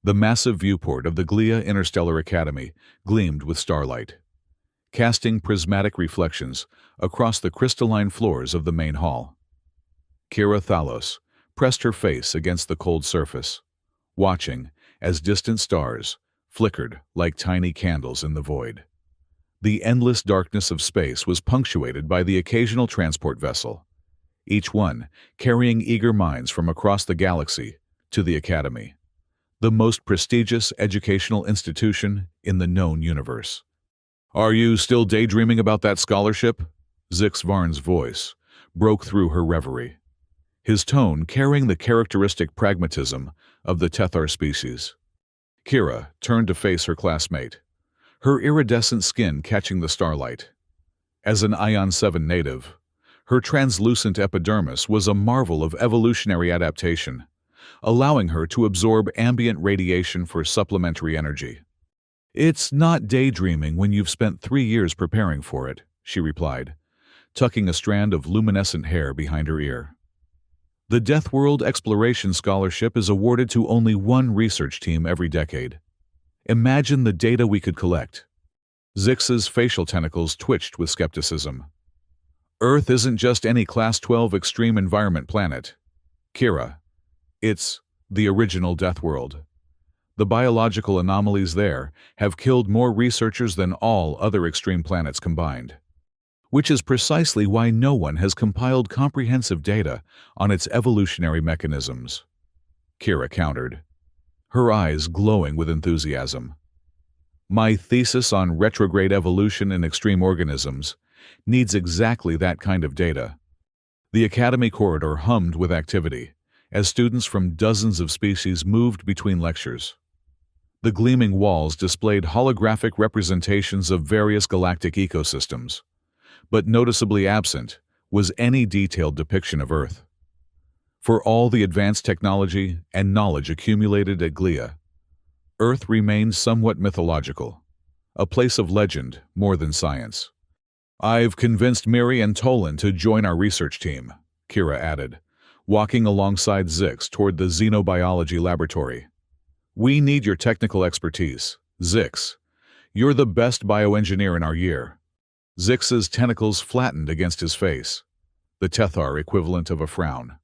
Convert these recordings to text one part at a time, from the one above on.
The massive viewport of the Glia Interstellar Academy gleamed with starlight, casting prismatic reflections across the crystalline floors of the main hall. Kira Thalos pressed her face against the cold surface, watching as distant stars flickered like tiny candles in the void. The endless darkness of space was punctuated by the occasional transport vessel, each one carrying eager minds from across the galaxy to the Academy, the most prestigious educational institution in the known universe. "Are you still daydreaming about that scholarship?" Zix Varn's voice broke through her reverie, his tone carrying the characteristic pragmatism of the Tethar species. Kira turned to face her classmate, her iridescent skin catching the starlight. As an Ion 7 native, her translucent epidermis was a marvel of evolutionary adaptation, allowing her to absorb ambient radiation for supplementary energy. "It's not daydreaming when you've spent 3 years preparing for it," she replied, tucking a strand of luminescent hair behind her ear. "The Deathworld Exploration Scholarship is awarded to only one research team every decade. Imagine the data we could collect." Zix's facial tentacles twitched with skepticism. "Earth isn't just any Class 12 extreme environment planet, Kira. It's the original Deathworld. The biological anomalies there have killed more researchers than all other extreme planets combined. Which is precisely why no one has compiled comprehensive data on its evolutionary mechanisms," Kira countered, her eyes glowing with enthusiasm. "My thesis on retrograde evolution in extreme organisms needs exactly that kind of data." The Academy corridor hummed with activity as students from dozens of species moved between lectures. The gleaming walls displayed holographic representations of various galactic ecosystems, but noticeably absent was any detailed depiction of Earth. For all the advanced technology and knowledge accumulated at Glia, Earth remained somewhat mythological, a place of legend more than science. "I've convinced Miri and Tolan to join our research team," Kira added, walking alongside Zix toward the xenobiology laboratory. "We need your technical expertise, Zix. You're the best bioengineer in our year." Zix's tentacles flattened against his face, the Tethar equivalent of a frown.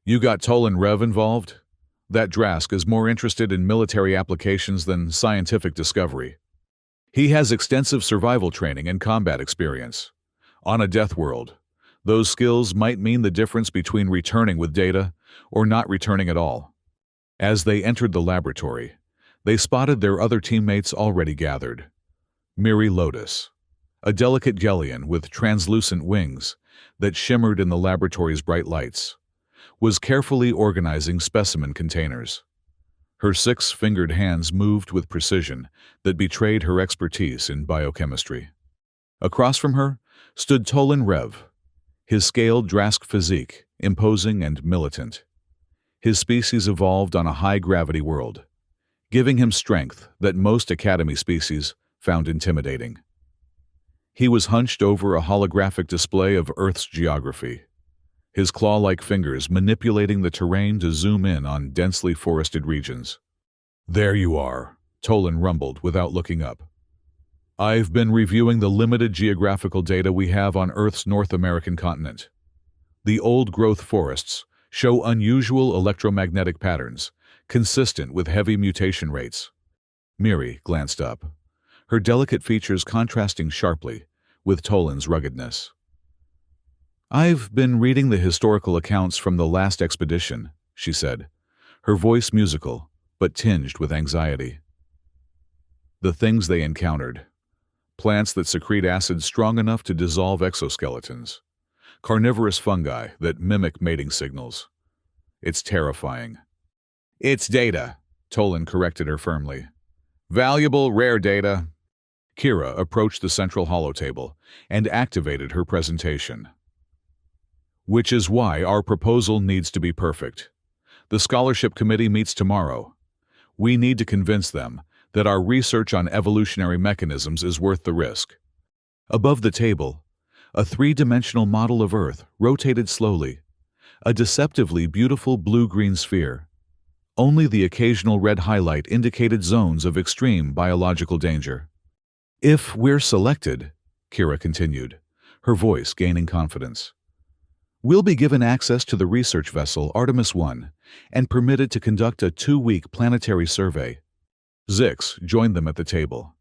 "You got Tolan Rev involved? That Drask is more interested in military applications than scientific discovery. He has extensive survival training and combat experience. On a Deathworld, those skills might mean the difference between returning with data or not returning at all." As they entered the laboratory, they spotted their other teammates already gathered. Miri Lotus, a delicate Gellion with translucent wings that shimmered in the laboratory's bright lights, was carefully organizing specimen containers. Her 6-fingered hands moved with precision that betrayed her expertise in biochemistry. Across from her stood Tolan Rev, his scaled Drask physique imposing and militant. His species evolved on a high-gravity world, giving him strength that most Academy species found intimidating. He was hunched over a holographic display of Earth's geography, his claw-like fingers manipulating the terrain to zoom in on densely forested regions. "There you are," Tolan rumbled without looking up. "I've been reviewing the limited geographical data we have on Earth's North American continent. The old-growth forests show unusual electromagnetic patterns, consistent with heavy mutation rates." Miri glanced up, her delicate features contrasting sharply with Tolan's ruggedness. "I've been reading the historical accounts from the last expedition," she said, her voice musical but tinged with anxiety. The things they encountered: plants that secrete acid strong enough to dissolve exoskeletons, carnivorous fungi that mimic mating signals. It's terrifying. "It's data," Tolan corrected her firmly. "Valuable, rare data." Kira approached the central holotable and activated her presentation. "Which is why our proposal needs to be perfect. The scholarship committee meets tomorrow. We need to convince them that our research on evolutionary mechanisms is worth the risk." Above the table, a 3-dimensional model of Earth rotated slowly, a deceptively beautiful blue-green sphere, Only the occasional red highlight indicated zones of extreme biological danger. "If we're selected," Kira continued, her voice gaining confidence, "we'll be given access to the research vessel Artemis 1 and permitted to conduct a 2-week planetary survey." Zix joined them at the table,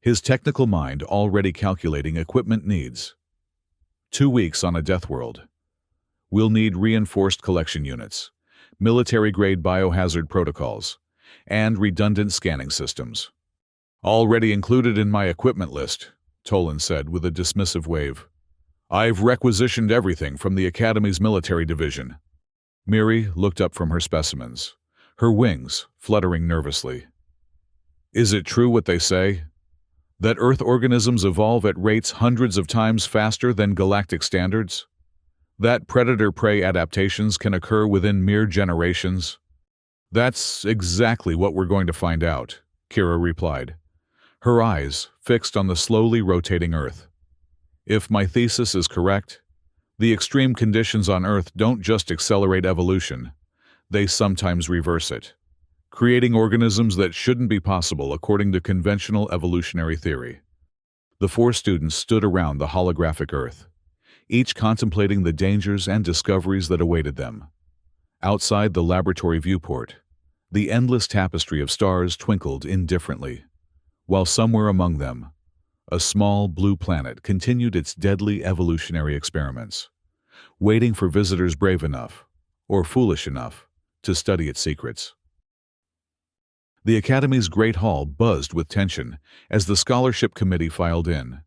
his technical mind already calculating equipment needs. 2 weeks on a Deathworld. We'll need reinforced collection units, military-grade biohazard protocols, and redundant scanning systems. "Already included in my equipment list," Tolan said with a dismissive wave. "I've requisitioned everything from the Academy's military division." Miri looked up from her specimens, her wings fluttering nervously. "Is it true what they say? That Earth organisms evolve at rates hundreds of times faster than galactic standards? That predator-prey adaptations can occur within mere generations?" "That's exactly what we're going to find out," Kira replied, her eyes fixed on the slowly rotating Earth. "If my thesis is correct, the extreme conditions on Earth don't just accelerate evolution, they sometimes reverse it, creating organisms that shouldn't be possible according to conventional evolutionary theory." The 4 students stood around the holographic Earth, each contemplating the dangers and discoveries that awaited them. Outside the laboratory viewport, the endless tapestry of stars twinkled indifferently, while somewhere among them, a small blue planet continued its deadly evolutionary experiments, waiting for visitors brave enough, or foolish enough, to study its secrets. The Academy's Great Hall buzzed with tension as the scholarship committee filed in,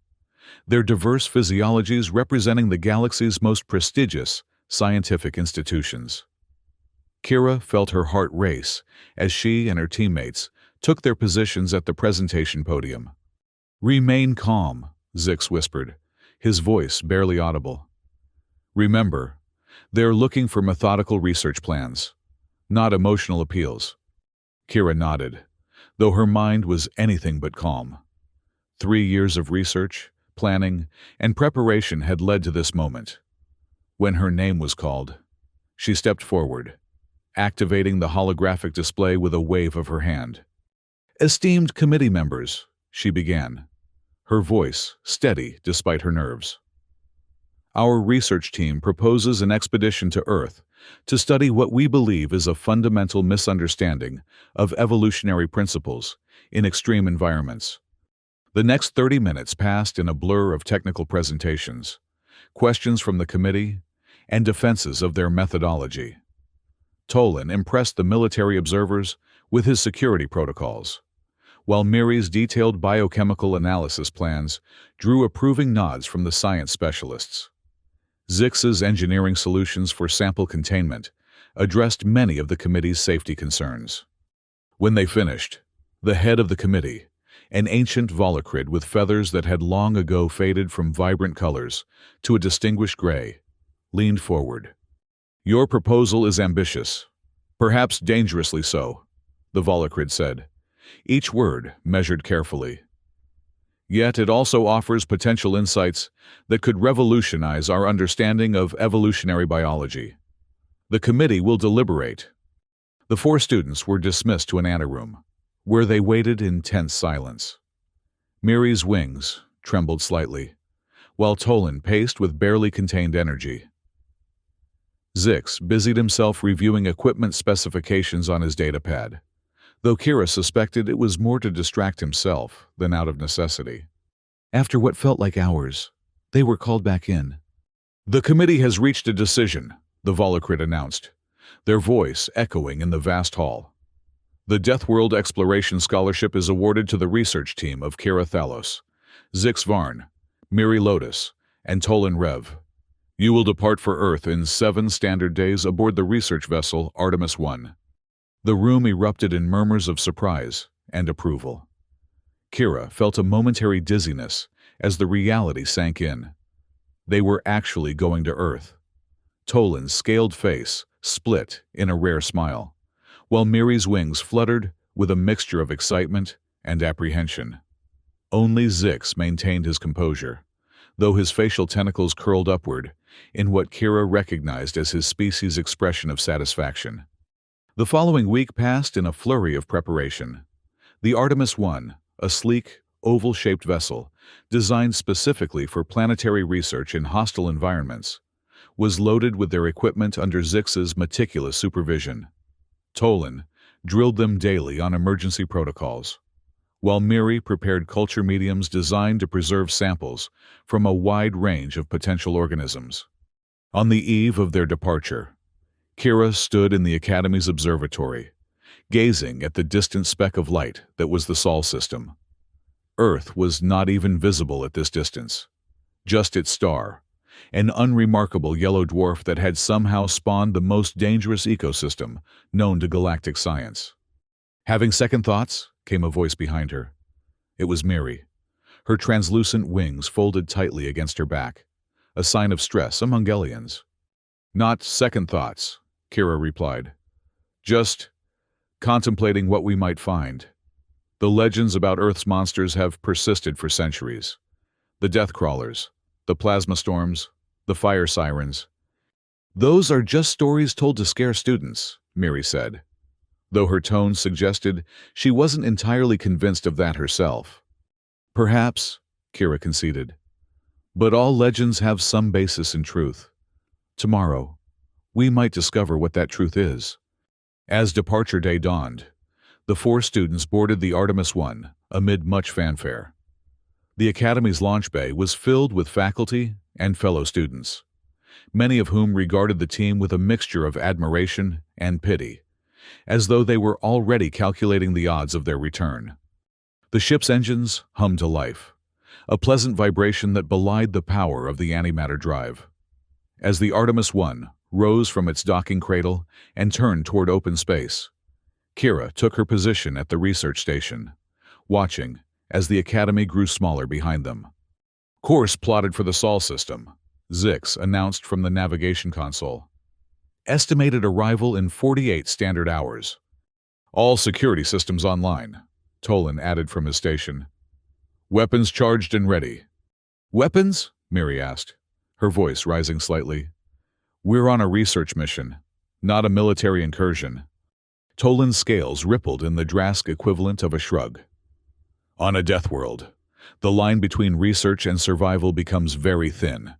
their diverse physiologies representing the galaxy's most prestigious scientific institutions. Kira felt her heart race as she and her teammates took their positions at the presentation podium. "Remain calm," Zix whispered, his voice barely audible. "Remember, they're looking for methodical research plans, not emotional appeals." Kira nodded, though her mind was anything but calm. 3 years of research, planning, and preparation had led to this moment. When her name was called, she stepped forward, activating the holographic display with a wave of her hand. "Esteemed committee members," she began, her voice steady despite her nerves. "Our research team proposes an expedition to Earth to study what we believe is a fundamental misunderstanding of evolutionary principles in extreme environments." The next 30 minutes passed in a blur of technical presentations, questions from the committee, and defenses of their methodology. Tolan impressed the military observers with his security protocols, while Miri's detailed biochemical analysis plans drew approving nods from the science specialists. Zix's engineering solutions for sample containment addressed many of the committee's safety concerns. When they finished, the head of the committee, an ancient volocrid with feathers that had long ago faded from vibrant colors to a distinguished gray, leaned forward. "Your proposal is ambitious, perhaps dangerously so," the volocrid said, each word measured carefully. "Yet it also offers potential insights that could revolutionize our understanding of evolutionary biology. The committee will deliberate." The 4 students were dismissed to an anteroom, where they waited in tense silence. Miri's wings trembled slightly, while Tolan paced with barely contained energy. Zix busied himself reviewing equipment specifications on his datapad, though Kira suspected it was more to distract himself than out of necessity. After what felt like hours, they were called back in. "The committee has reached a decision," the volocrid announced, their voice echoing in the vast hall. "The Deathworld Exploration Scholarship is awarded to the research team of Kira Thalos, Zix Varn, Miri Lotus, and Tolan Rev. You will depart for Earth in 7 standard days aboard the research vessel Artemis 1. The room erupted in murmurs of surprise and approval. Kira felt a momentary dizziness as the reality sank in. They were actually going to Earth. Tolan's scaled face split in a rare smile, while Miri's wings fluttered with a mixture of excitement and apprehension. Only Zix maintained his composure, though his facial tentacles curled upward in what Kira recognized as his species' expression of satisfaction. The following week passed in a flurry of preparation. The Artemis I, a sleek, oval-shaped vessel, designed specifically for planetary research in hostile environments, was loaded with their equipment under Zix's meticulous supervision. Tolan drilled them daily on emergency protocols, while Miri prepared culture mediums designed to preserve samples from a wide range of potential organisms. On the eve of their departure, Kira stood in the Academy's observatory, gazing at the distant speck of light that was the Sol system. Earth was not even visible at this distance, just its star, an unremarkable yellow dwarf that had somehow spawned the most dangerous ecosystem known to galactic science. Having second thoughts, came a voice behind her. It was Miri, her translucent wings folded tightly against her back, a sign of stress among Gellians. Not second thoughts, Kira replied. Just contemplating what we might find. The legends about Earth's monsters have persisted for centuries. The death crawlers, the plasma storms, the fire sirens. Those are just stories told to scare students, Miri said, though her tone suggested she wasn't entirely convinced of that herself. Perhaps, Kira conceded, but all legends have some basis in truth. Tomorrow, we might discover what that truth is. As departure day dawned, the 4 students boarded the Artemis I amid much fanfare. The Academy's launch bay was filled with faculty and fellow students, many of whom regarded the team with a mixture of admiration and pity, as though they were already calculating the odds of their return. The ship's engines hummed to life, a pleasant vibration that belied the power of the antimatter drive. As the Artemis I rose from its docking cradle and turned toward open space, Kira took her position at the research station, watching as the Academy grew smaller behind them. Course plotted for the Sol system, Zix announced from the navigation console. Estimated arrival in 48 standard hours. All security systems online, Tolan added from his station. Weapons charged and ready. Weapons? Miri asked, her voice rising slightly. We're on a research mission, not a military incursion. Tolan's scales rippled in the Drask equivalent of a shrug. On a Deathworld, the line between research and survival becomes very thin.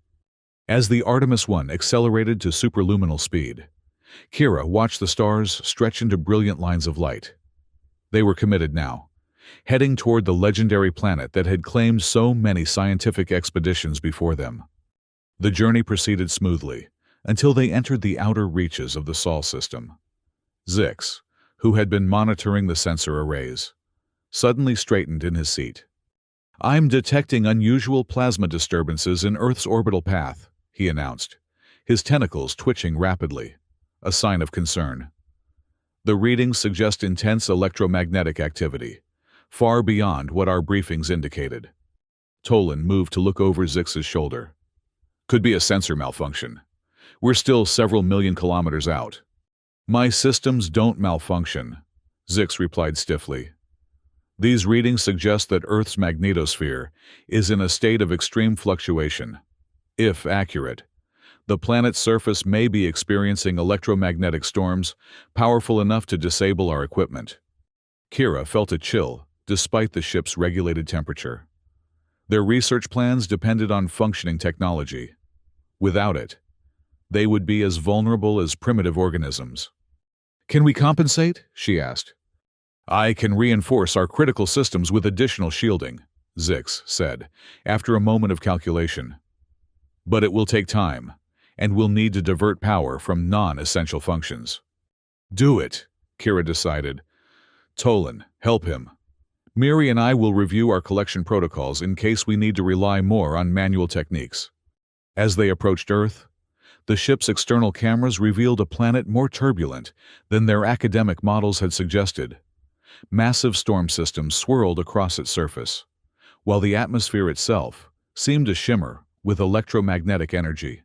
As the Artemis I accelerated to superluminal speed, Kira watched the stars stretch into brilliant lines of light. They were committed now, heading toward the legendary planet that had claimed so many scientific expeditions before them. The journey proceeded smoothly until they entered the outer reaches of the Sol system. Zix, who had been monitoring the sensor arrays, suddenly straightened in his seat. I'm detecting unusual plasma disturbances in Earth's orbital path, he announced, his tentacles twitching rapidly, a sign of concern. The readings suggest intense electromagnetic activity, far beyond what our briefings indicated. Tolan moved to look over Zix's shoulder. Could be a sensor malfunction. We're still several million kilometers out. My systems don't malfunction, Zix replied stiffly. These readings suggest that Earth's magnetosphere is in a state of extreme fluctuation. If accurate, the planet's surface may be experiencing electromagnetic storms powerful enough to disable our equipment. Kira felt a chill despite the ship's regulated temperature. Their research plans depended on functioning technology. Without it, they would be as vulnerable as primitive organisms. Can we compensate? She asked. I can reinforce our critical systems with additional shielding, Zix said, after a moment of calculation. But it will take time, and we'll need to divert power from non-essential functions. Do it, Kira decided. Tolan, help him. Miri and I will review our collection protocols in case we need to rely more on manual techniques. As they approached Earth, the ship's external cameras revealed a planet more turbulent than their academic models had suggested. Massive storm systems swirled across its surface, while the atmosphere itself seemed to shimmer with electromagnetic energy.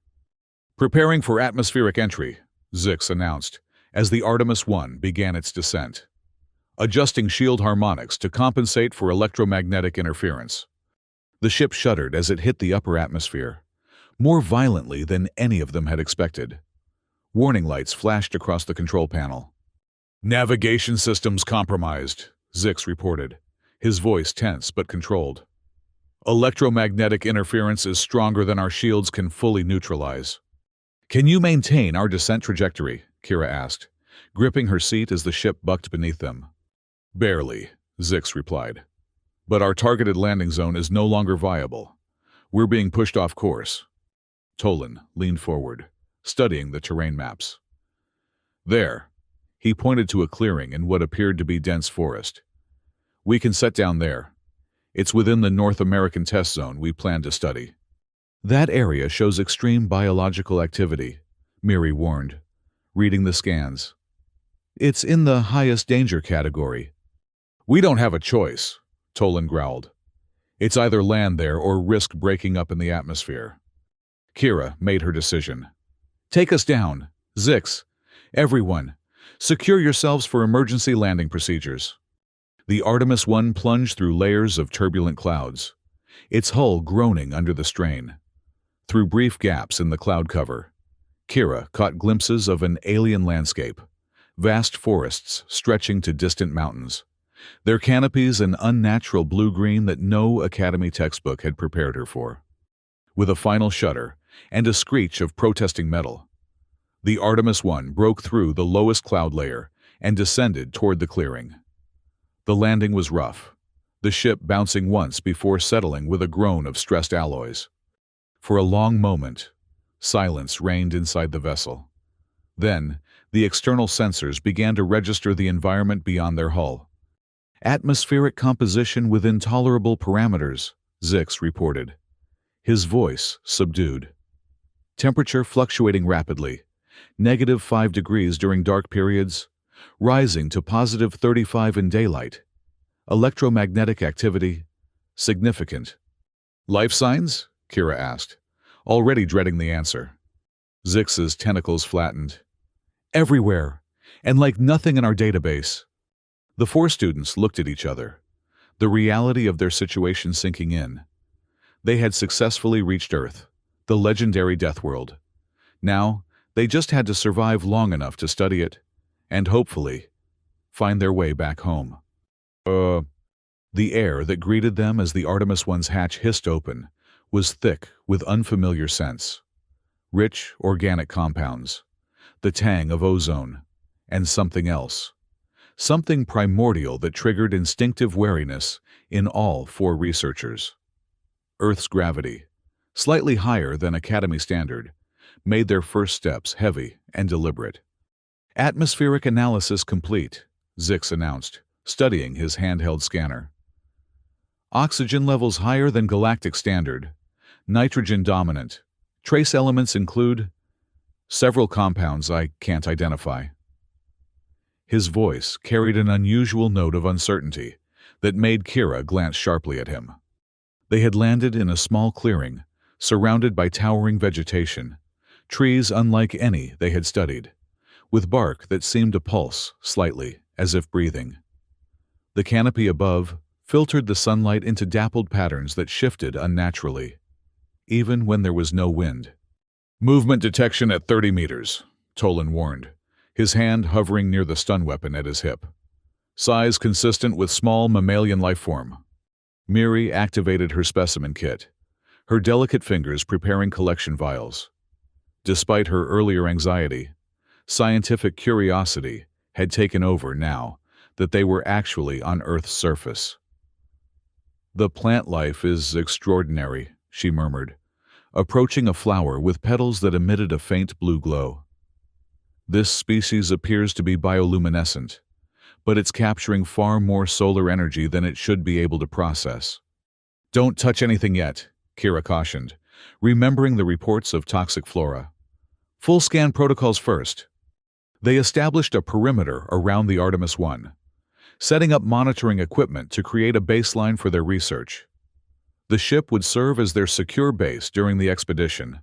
Preparing for atmospheric entry, Zix announced, as the Artemis I began its descent. Adjusting shield harmonics to compensate for electromagnetic interference. The ship shuddered as it hit the upper atmosphere, more violently than any of them had expected. Warning lights flashed across the control panel. Navigation systems compromised, Zix reported, his voice tense but controlled. Electromagnetic interference is stronger than our shields can fully neutralize. Can you maintain our descent trajectory? Kira asked, gripping her seat as the ship bucked beneath them. Barely, Zix replied. But our targeted landing zone is no longer viable. We're being pushed off course. Tolan leaned forward, studying the terrain maps. There, he pointed to a clearing in what appeared to be dense forest. We can set down there. It's within the North American test zone we plan to study. That area shows extreme biological activity, Miri warned, reading the scans. It's in the highest danger category. We don't have a choice, Tolan growled. It's either land there or risk breaking up in the atmosphere. Kira made her decision. Take us down. Zix. Everyone. Secure yourselves for emergency landing procedures. The Artemis I plunged through layers of turbulent clouds, its hull groaning under the strain. Through brief gaps in the cloud cover, Kira caught glimpses of an alien landscape, vast forests stretching to distant mountains, their canopies an unnatural blue-green that no Academy textbook had prepared her for. With a final shudder and a screech of protesting metal, the Artemis I broke through the lowest cloud layer and descended toward the clearing. The landing was rough, the ship bouncing once before settling with a groan of stressed alloys. For a long moment, silence reigned inside the vessel. Then, the external sensors began to register the environment beyond their hull. Atmospheric composition within tolerable parameters, Zix reported, his voice subdued. Temperature fluctuating rapidly, -5 degrees during dark periods, rising to +35 in daylight. Electromagnetic activity, significant. Life signs? Kira asked, already dreading the answer. Zix's tentacles flattened. Everywhere, and like nothing in our database. The four students looked at each other, the reality of their situation sinking in. They had successfully reached Earth, the legendary Deathworld. Now, they just had to survive long enough to study it, and hopefully, find their way back home. The air that greeted them as the Artemis I's hatch hissed open was thick with unfamiliar scents. Rich, organic compounds, the tang of ozone, and something else. Something primordial that triggered instinctive wariness in all four researchers. Earth's gravity, slightly higher than Academy standard, made their first steps heavy and deliberate. Atmospheric analysis complete, Zix announced, studying his handheld scanner. Oxygen levels higher than galactic standard, nitrogen dominant. Trace elements include several compounds I can't identify. His voice carried an unusual note of uncertainty that made Kira glance sharply at him. They had landed in a small clearing, surrounded by towering vegetation, trees unlike any they had studied, with bark that seemed to pulse slightly, as if breathing. The canopy above filtered the sunlight into dappled patterns that shifted unnaturally, even when there was no wind. Movement detection at 30 meters, Tolan warned, his hand hovering near the stun weapon at his hip. Size consistent with small mammalian lifeform. Miri activated her specimen kit, her delicate fingers preparing collection vials. Despite her earlier anxiety, scientific curiosity had taken over now that they were actually on Earth's surface. The plant life is extraordinary, she murmured, approaching a flower with petals that emitted a faint blue glow. This species appears to be bioluminescent, but it's capturing far more solar energy than it should be able to process. Don't touch anything yet, Kira cautioned, remembering the reports of toxic flora. Full scan protocols first. They established a perimeter around the Artemis I, setting up monitoring equipment to create a baseline for their research. The ship would serve as their secure base during the expedition,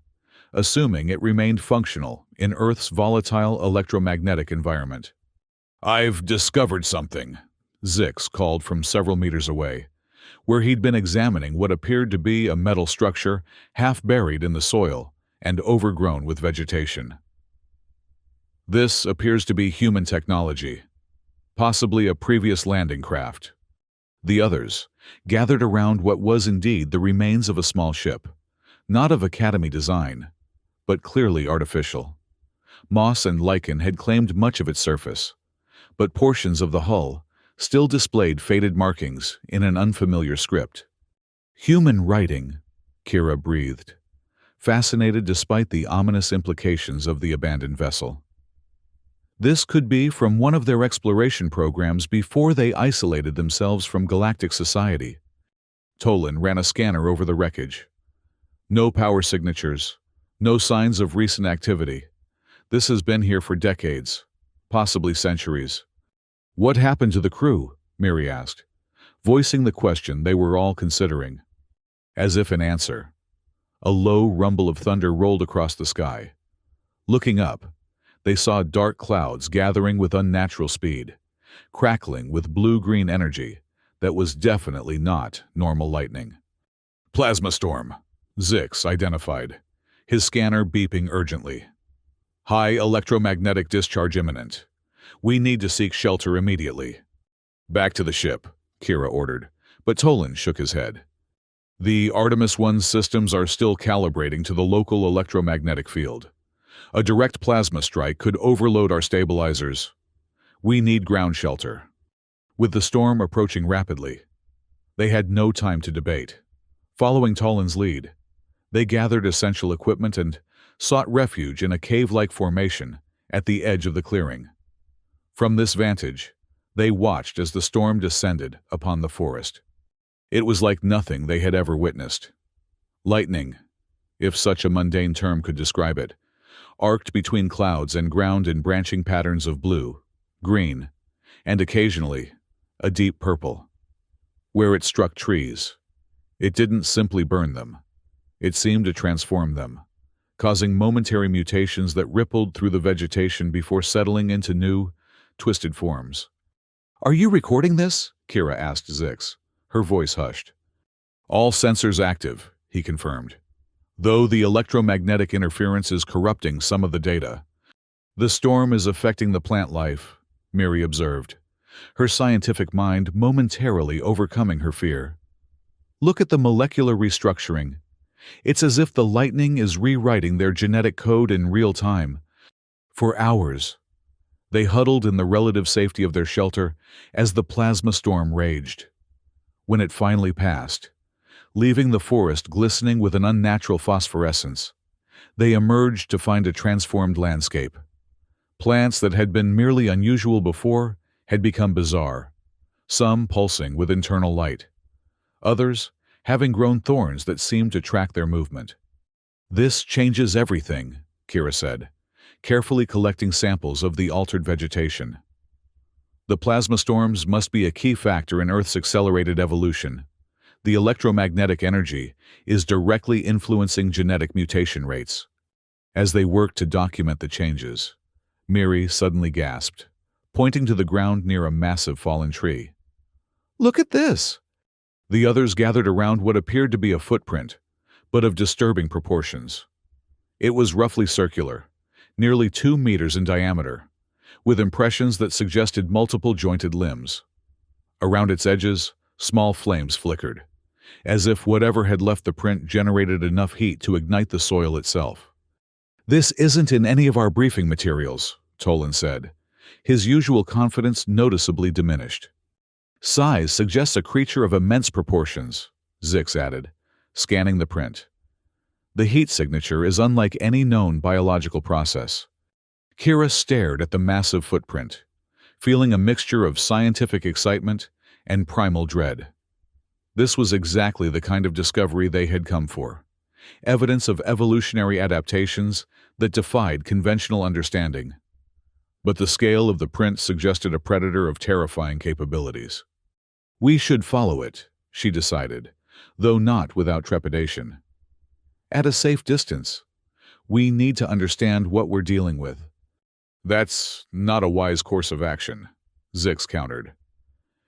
assuming it remained functional in Earth's volatile electromagnetic environment. I've discovered something, Zix called from several meters away, where he'd been examining what appeared to be a metal structure half buried in the soil and overgrown with vegetation. This appears to be human technology, possibly a previous landing craft. The others gathered around what was indeed the remains of a small ship, not of Academy design, but clearly artificial. Moss and lichen had claimed much of its surface, but portions of the hull still displayed faded markings in an unfamiliar script. Human writing, Kira breathed, fascinated despite the ominous implications of the abandoned vessel. This could be from one of their exploration programs before they isolated themselves from galactic society. Tolan ran a scanner over the wreckage. No power signatures, no signs of recent activity. This has been here for decades, possibly centuries. What happened to the crew? Miri asked, voicing the question they were all considering. As if in answer, a low rumble of thunder rolled across the sky. Looking up, they saw dark clouds gathering with unnatural speed, crackling with blue-green energy that was definitely not normal lightning. Plasma storm, Zix identified, his scanner beeping urgently. High electromagnetic discharge imminent. We need to seek shelter immediately. Back to the ship, Kira ordered, but Tolan shook his head. The Artemis 1 systems are still calibrating to the local electromagnetic field. A direct plasma strike could overload our stabilizers. We need ground shelter. With the storm approaching rapidly, they had no time to debate. Following Tolan's lead, they gathered essential equipment and sought refuge in a cave-like formation at the edge of the clearing. From this vantage, they watched as the storm descended upon the forest. It was like nothing they had ever witnessed. Lightning, if such a mundane term could describe it, arced between clouds and ground in branching patterns of blue, green, and occasionally a deep purple. Where it struck trees, it didn't simply burn them. It seemed to transform them, causing momentary mutations that rippled through the vegetation before settling into new, twisted forms. Are you recording this? Kira asked Zix, her voice hushed. All sensors active, he confirmed. Though the electromagnetic interference is corrupting some of the data. The storm is affecting the plant life, Miri observed, her scientific mind momentarily overcoming her fear. Look at the molecular restructuring. It's as if the lightning is rewriting their genetic code in real time. For hours, they huddled in the relative safety of their shelter as the plasma storm raged. When it finally passed, leaving the forest glistening with an unnatural phosphorescence, they emerged to find a transformed landscape. Plants that had been merely unusual before had become bizarre, some pulsing with internal light, others having grown thorns that seemed to track their movement. This changes everything, Kira said, carefully collecting samples of the altered vegetation. The plasma storms must be a key factor in Earth's accelerated evolution. The electromagnetic energy is directly influencing genetic mutation rates. As they worked to document the changes, Miri suddenly gasped, pointing to the ground near a massive fallen tree. Look at this! The others gathered around what appeared to be a footprint, but of disturbing proportions. It was roughly circular, nearly 2 meters in diameter, with impressions that suggested multiple jointed limbs. Around its edges, small flames flickered, as if whatever had left the print generated enough heat to ignite the soil itself. This isn't in any of our briefing materials, Tolan said, his usual confidence noticeably diminished. Size suggests a creature of immense proportions, Zix added, scanning the print. The heat signature is unlike any known biological process. Kira stared at the massive footprint, feeling a mixture of scientific excitement and primal dread. This was exactly the kind of discovery they had come for, evidence of evolutionary adaptations that defied conventional understanding. But the scale of the print suggested a predator of terrifying capabilities. We should follow it, she decided, though not without trepidation. At a safe distance, we need to understand what we're dealing with. That's not a wise course of action, Zix countered.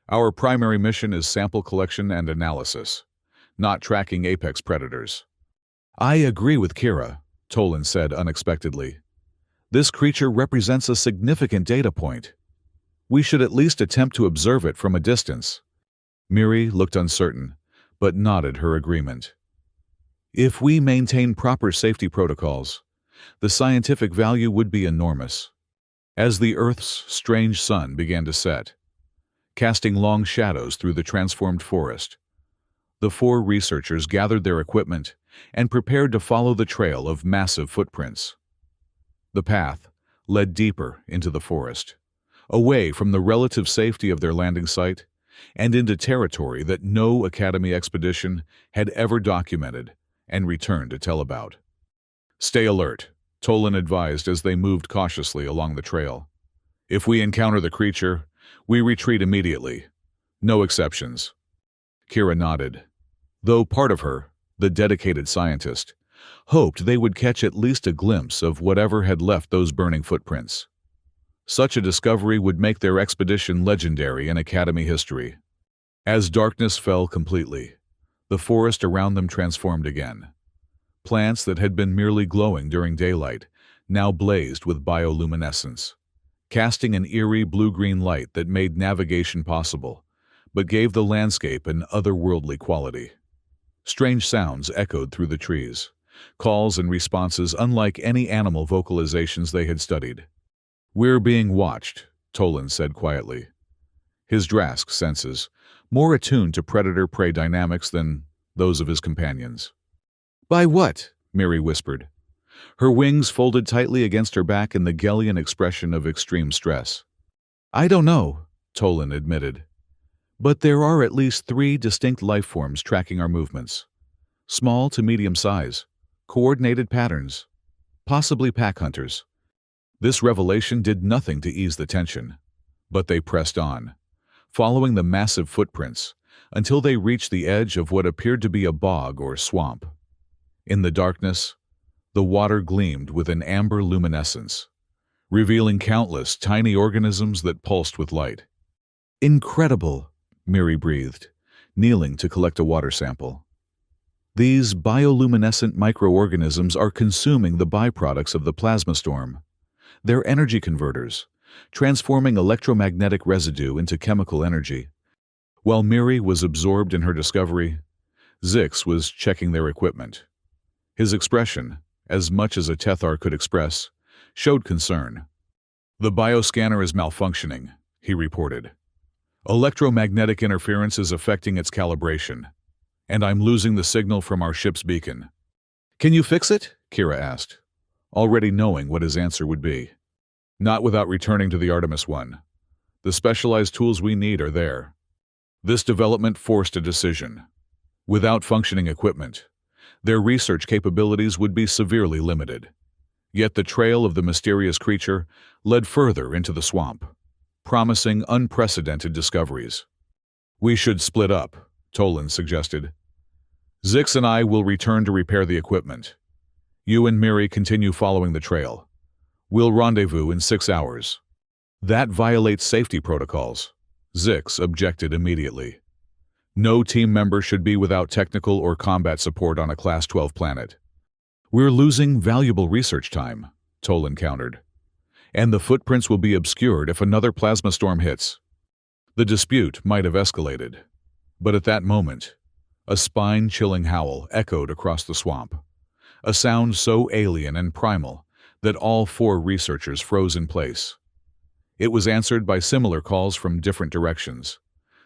Our primary mission is sample collection and analysis, not tracking apex predators. I agree with Kira, Tolan said unexpectedly. This creature represents a significant data point. We should at least attempt to observe it from a distance. Miri looked uncertain, but nodded her agreement. If we maintain proper safety protocols, the scientific value would be enormous. As the Earth's strange sun began to set, casting long shadows through the transformed forest, the four researchers gathered their equipment and prepared to follow the trail of massive footprints. The path led deeper into the forest, away from the relative safety of their landing site and into territory that no Academy expedition had ever documented and returned to tell about. Stay alert, Tolan advised as they moved cautiously along the trail. If we encounter the creature, we retreat immediately. No exceptions. Kira nodded, though part of her, the dedicated scientist, hoped they would catch at least a glimpse of whatever had left those burning footprints. Such a discovery would make their expedition legendary in Academy history. As darkness fell completely, the forest around them transformed again. Plants that had been merely glowing during daylight now blazed with bioluminescence, casting an eerie blue-green light that made navigation possible, but gave the landscape an otherworldly quality. Strange sounds echoed through the trees, calls and responses unlike any animal vocalizations they had studied. "We're being watched," Tolan said quietly, his Drask senses more attuned to predator-prey dynamics than those of his companions. "By what?" Miri whispered, her wings folded tightly against her back in the Gellian expression of extreme stress. "I don't know," Tolan admitted, "but there are at least 3 distinct life forms tracking our movements. Small to medium size, coordinated patterns, possibly pack hunters." This revelation did nothing to ease the tension, but they pressed on, following the massive footprints until they reached the edge of what appeared to be a bog or swamp. In the darkness, the water gleamed with an amber luminescence, revealing countless tiny organisms that pulsed with light. "Incredible," Miri breathed, kneeling to collect a water sample. "These bioluminescent microorganisms are consuming the byproducts of the plasma storm. They're energy converters, transforming electromagnetic residue into chemical energy." While Miri was absorbed in her discovery, Zix was checking their equipment. His expression, as much as a Tethar could express, showed concern. "The bioscanner is malfunctioning," he reported. "Electromagnetic interference is affecting its calibration, and I'm losing the signal from our ship's beacon." "Can you fix it?" Kira asked, already knowing what his answer would be. "Not without returning to the Artemis 1. The specialized tools we need are there." This development forced a decision. Without functioning equipment, their research capabilities would be severely limited. Yet the trail of the mysterious creature led further into the swamp, promising unprecedented discoveries. "We should split up," Tolan suggested. "Zix and I will return to repair the equipment. You and Miri continue following the trail. We'll rendezvous in 6 hours." "That violates safety protocols," Zix objected immediately. "No team member should be without technical or combat support on a Class 12 planet." "We're losing valuable research time," Tolan countered. "And the footprints will be obscured if another plasma storm hits." The dispute might have escalated, but at that moment, a spine-chilling howl echoed across the swamp, a sound so alien and primal that all 4 researchers froze in place. It was answered by similar calls from different directions,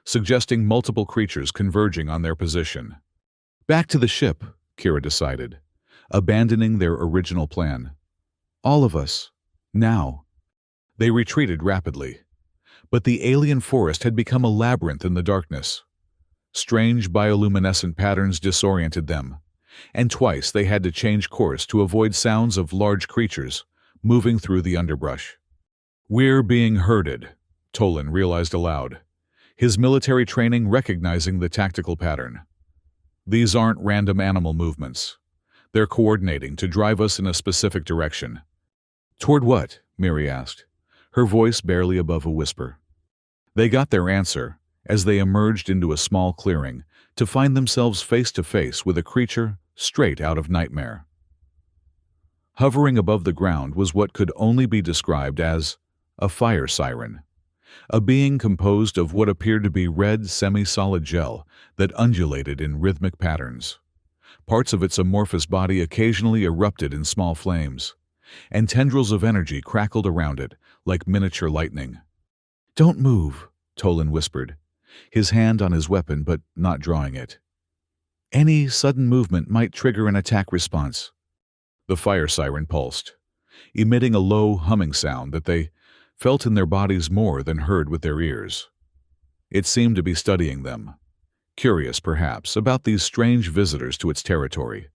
suggesting multiple creatures converging on their position. "Back to the ship," Kira decided, abandoning their original plan. "All of us. Now." They retreated rapidly, but the alien forest had become a labyrinth in the darkness. Strange bioluminescent patterns disoriented them, and twice they had to change course to avoid sounds of large creatures moving through the underbrush. "We're being herded," Tolan realized aloud, his military training recognizing the tactical pattern. "These aren't random animal movements. They're coordinating to drive us in a specific direction." "Toward what?" Miri asked, her voice barely above a whisper. They got their answer as they emerged into a small clearing to find themselves face to face with a creature straight out of nightmare. Hovering above the ground was what could only be described as a fire siren, a being composed of what appeared to be red, semi-solid gel that undulated in rhythmic patterns. Parts of its amorphous body occasionally erupted in small flames, and tendrils of energy crackled around it like miniature lightning. "Don't move," Tolan whispered, his hand on his weapon but not drawing it. "Any sudden movement might trigger an attack response." The fire siren pulsed, emitting a low, humming sound that they felt in their bodies more than heard with their ears. It seemed to be studying them, curious perhaps about these strange visitors to its territory.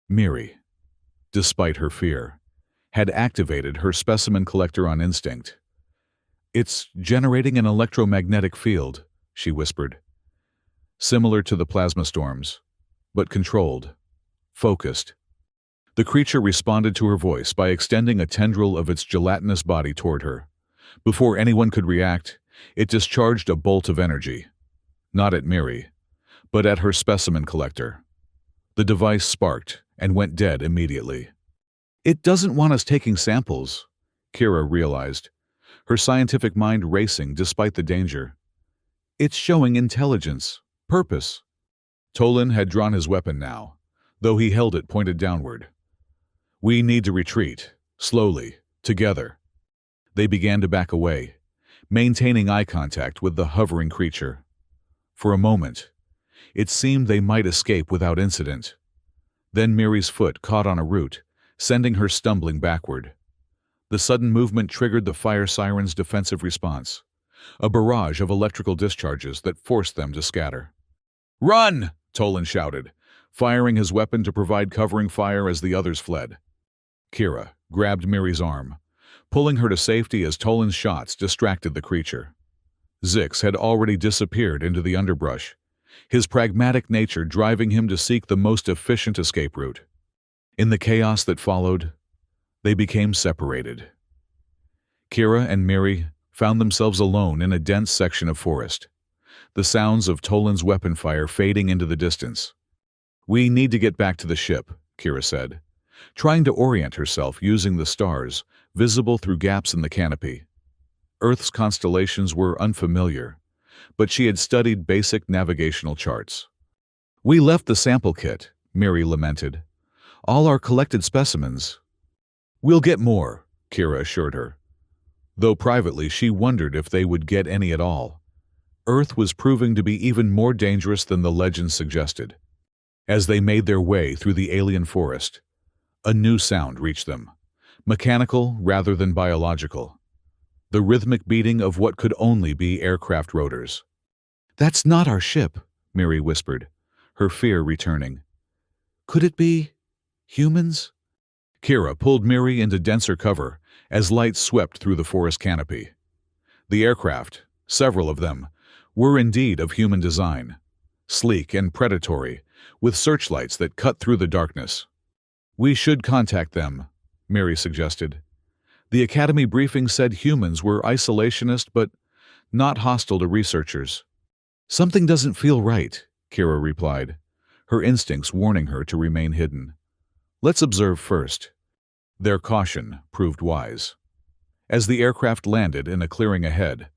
Miri, despite her fear, had activated her specimen collector on instinct. "It's generating an electromagnetic field," she whispered, "similar to the plasma storms, but controlled, focused." The creature responded to her voice by extending a tendril of its gelatinous body toward her. Before anyone could react, it discharged a bolt of energy, not at Miri, but at her specimen collector. The device sparked and went dead immediately. "It doesn't want us taking samples," Kira realized, her scientific mind racing despite the danger. "It's showing intelligence, purpose." Tolan had drawn his weapon now, though he held it pointed downward. "We need to retreat, slowly, together." They began to back away, maintaining eye contact with the hovering creature. For a moment, it seemed they might escape without incident. Then Miri's foot caught on a root, sending her stumbling backward. The sudden movement triggered the fire siren's defensive response, a barrage of electrical discharges that forced them to scatter. "Run!" Tolan shouted, firing his weapon to provide covering fire as the others fled. Kira grabbed Miri's arm, pulling her to safety as Tolan's shots distracted the creature. Zix had already disappeared into the underbrush, his pragmatic nature driving him to seek the most efficient escape route. In the chaos that followed, they became separated. Kira and Miri found themselves alone in a dense section of forest, the sounds of Tolan's weapon fire fading into the distance. "We need to get back to the ship," Kira said, trying to orient herself using the stars visible through gaps in the canopy. Earth's constellations were unfamiliar, but she had studied basic navigational charts. "We left the sample kit," Miri lamented. "All our collected specimens." "We'll get more," Kira assured her, though privately she wondered if they would get any at all. Earth was proving to be even more dangerous than the legends suggested. As they made their way through the alien forest, a new sound reached them, mechanical rather than biological. The rhythmic beating of what could only be aircraft rotors. "That's not our ship," Miri whispered, her fear returning. "Could it be humans?" Kira pulled Miri into denser cover as light swept through the forest canopy. The aircraft, several of them, were indeed of human design, sleek and predatory, with searchlights that cut through the darkness. "We should contact them," Miri suggested. "The Academy briefing said humans were isolationist but not hostile to researchers." "Something doesn't feel right," Kira replied, her instincts warning her to remain hidden. "Let's observe first." Their caution proved wise. As the aircraft landed in a clearing ahead,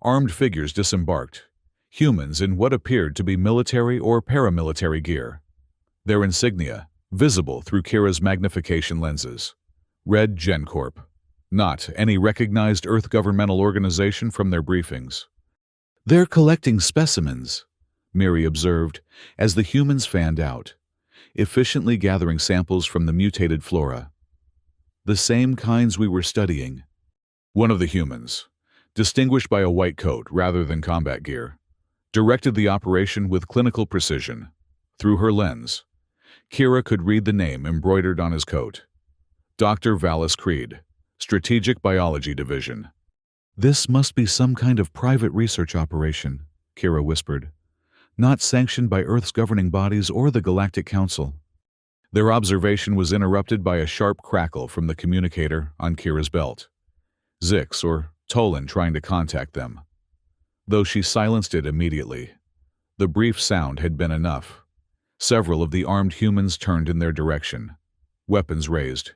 armed figures disembarked, humans in what appeared to be military or paramilitary gear. Their insignia, visible through Kira's magnification lenses, read GenCorp, not any recognized Earth governmental organization from their briefings. "They're collecting specimens," Miri observed as the humans fanned out, efficiently gathering samples from the mutated flora. "The same kinds we were studying." One of the humans, distinguished by a white coat rather than combat gear, directed the operation with clinical precision. Through her lens, Kira could read the name embroidered on his coat. Dr. Vallis Creed, Strategic Biology Division. "This must be some kind of private research operation," Kira whispered, "not sanctioned by Earth's governing bodies or the Galactic Council." Their observation was interrupted by a sharp crackle from the communicator on Kira's belt. Zix or Tolan trying to contact them. Though she silenced it immediately, the brief sound had been enough. Several of the armed humans turned in their direction, weapons raised.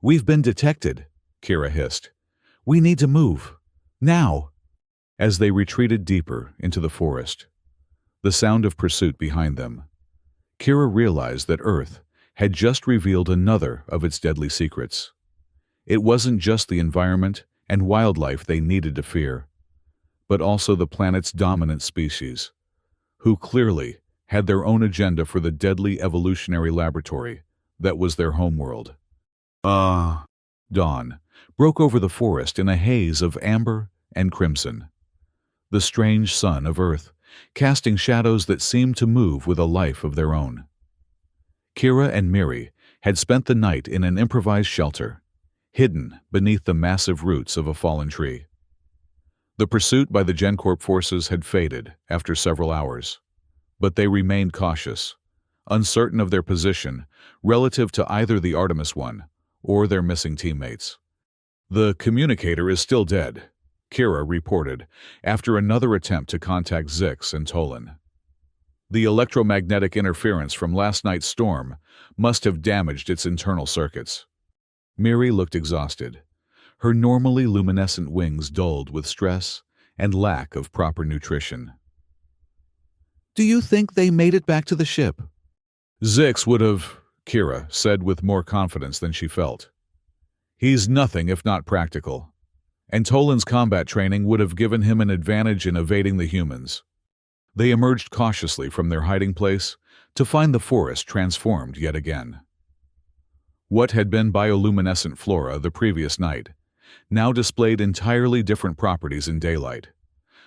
"We've been detected," Kira hissed. "We need to move. Now." As they retreated deeper into the forest, the sound of pursuit behind them, Kira realized that Earth had just revealed another of its deadly secrets. It wasn't just the environment and wildlife they needed to fear, but also the planet's dominant species, who clearly had their own agenda for the deadly evolutionary laboratory that was their homeworld. Dawn broke over the forest in a haze of amber and crimson. The strange sun of Earth, casting shadows that seemed to move with a life of their own. Kira and Miri had spent the night in an improvised shelter, hidden beneath the massive roots of a fallen tree. The pursuit by the GenCorp forces had faded after several hours, but they remained cautious, uncertain of their position relative to either the Artemis I or their missing teammates. "The communicator is still dead," Kira reported after another attempt to contact Zix and Tolan. "The electromagnetic interference from last night's storm must have damaged its internal circuits." Miri looked exhausted, her normally luminescent wings dulled with stress and lack of proper nutrition. "Do you think they made it back to the ship?" "Zix would have," Kira said with more confidence than she felt. "He's nothing if not practical, and Tolan's combat training would have given him an advantage in evading the humans." They emerged cautiously from their hiding place to find the forest transformed yet again. What had been bioluminescent flora the previous night now displayed entirely different properties in daylight.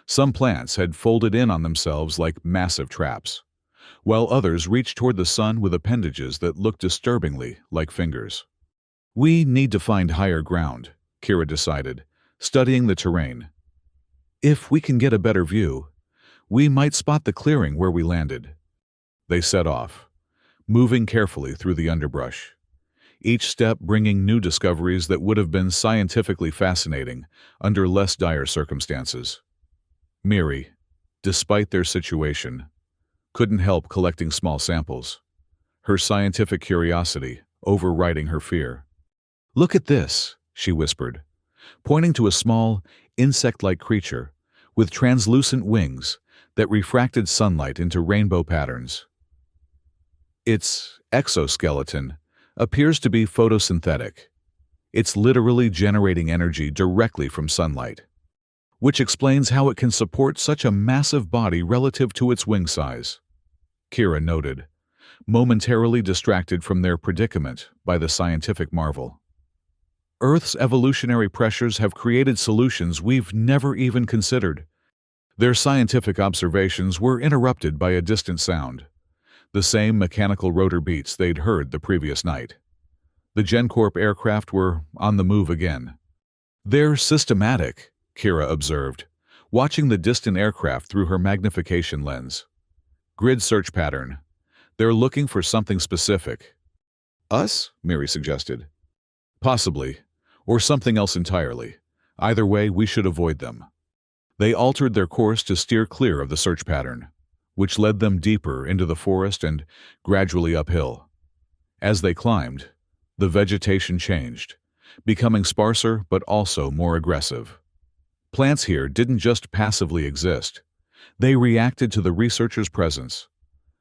Some plants had folded in on themselves like massive traps, while others reached toward the sun with appendages that looked disturbingly like fingers. "We need to find higher ground," Kira decided, studying the terrain. "If we can get a better view, we might spot the clearing where we landed." They set off, moving carefully through the underbrush, each step bringing new discoveries that would have been scientifically fascinating under less dire circumstances. Miri, despite their situation, couldn't help collecting small samples, her scientific curiosity overriding her fear. "Look at this," she whispered, pointing to a small, insect-like creature with translucent wings that refracted sunlight into rainbow patterns. Its exoskeleton appears to be photosynthetic. It's literally generating energy directly from sunlight, which explains how it can support such a massive body relative to its wing size, Kira noted, momentarily distracted from their predicament by the scientific marvel. "Earth's evolutionary pressures have created solutions we've never even considered." Their scientific observations were interrupted by a distant sound, the same mechanical rotor beats they'd heard the previous night. The GenCorp aircraft were on the move again. "They're systematic," Kira observed, watching the distant aircraft through her magnification lens. "Grid search pattern. They're looking for something specific." "Us?" Miri suggested. "Possibly, or something else entirely. Either way, we should avoid them." They altered their course to steer clear of the search pattern, which led them deeper into the forest and gradually uphill. As they climbed, the vegetation changed, becoming sparser but also more aggressive. Plants here didn't just passively exist. They reacted to the researchers' presence,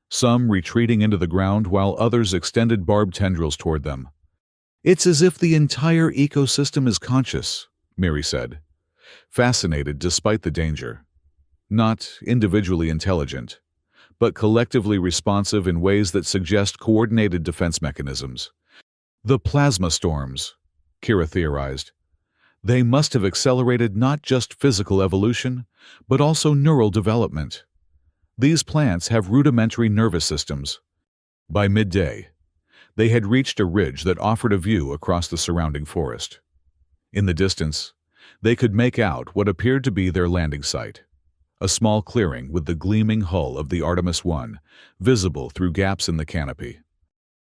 some retreating into the ground while others extended barbed tendrils toward them. "It's as if the entire ecosystem is conscious," Miri said, fascinated despite the danger. Not individually intelligent, but collectively responsive in ways that suggest coordinated defense mechanisms. "The plasma storms," Kira theorized. "They must have accelerated not just physical evolution, but also neural development. These plants have rudimentary nervous systems." By midday, they had reached a ridge that offered a view across the surrounding forest. In the distance, they could make out what appeared to be their landing site, a small clearing with the gleaming hull of the Artemis I visible through gaps in the canopy.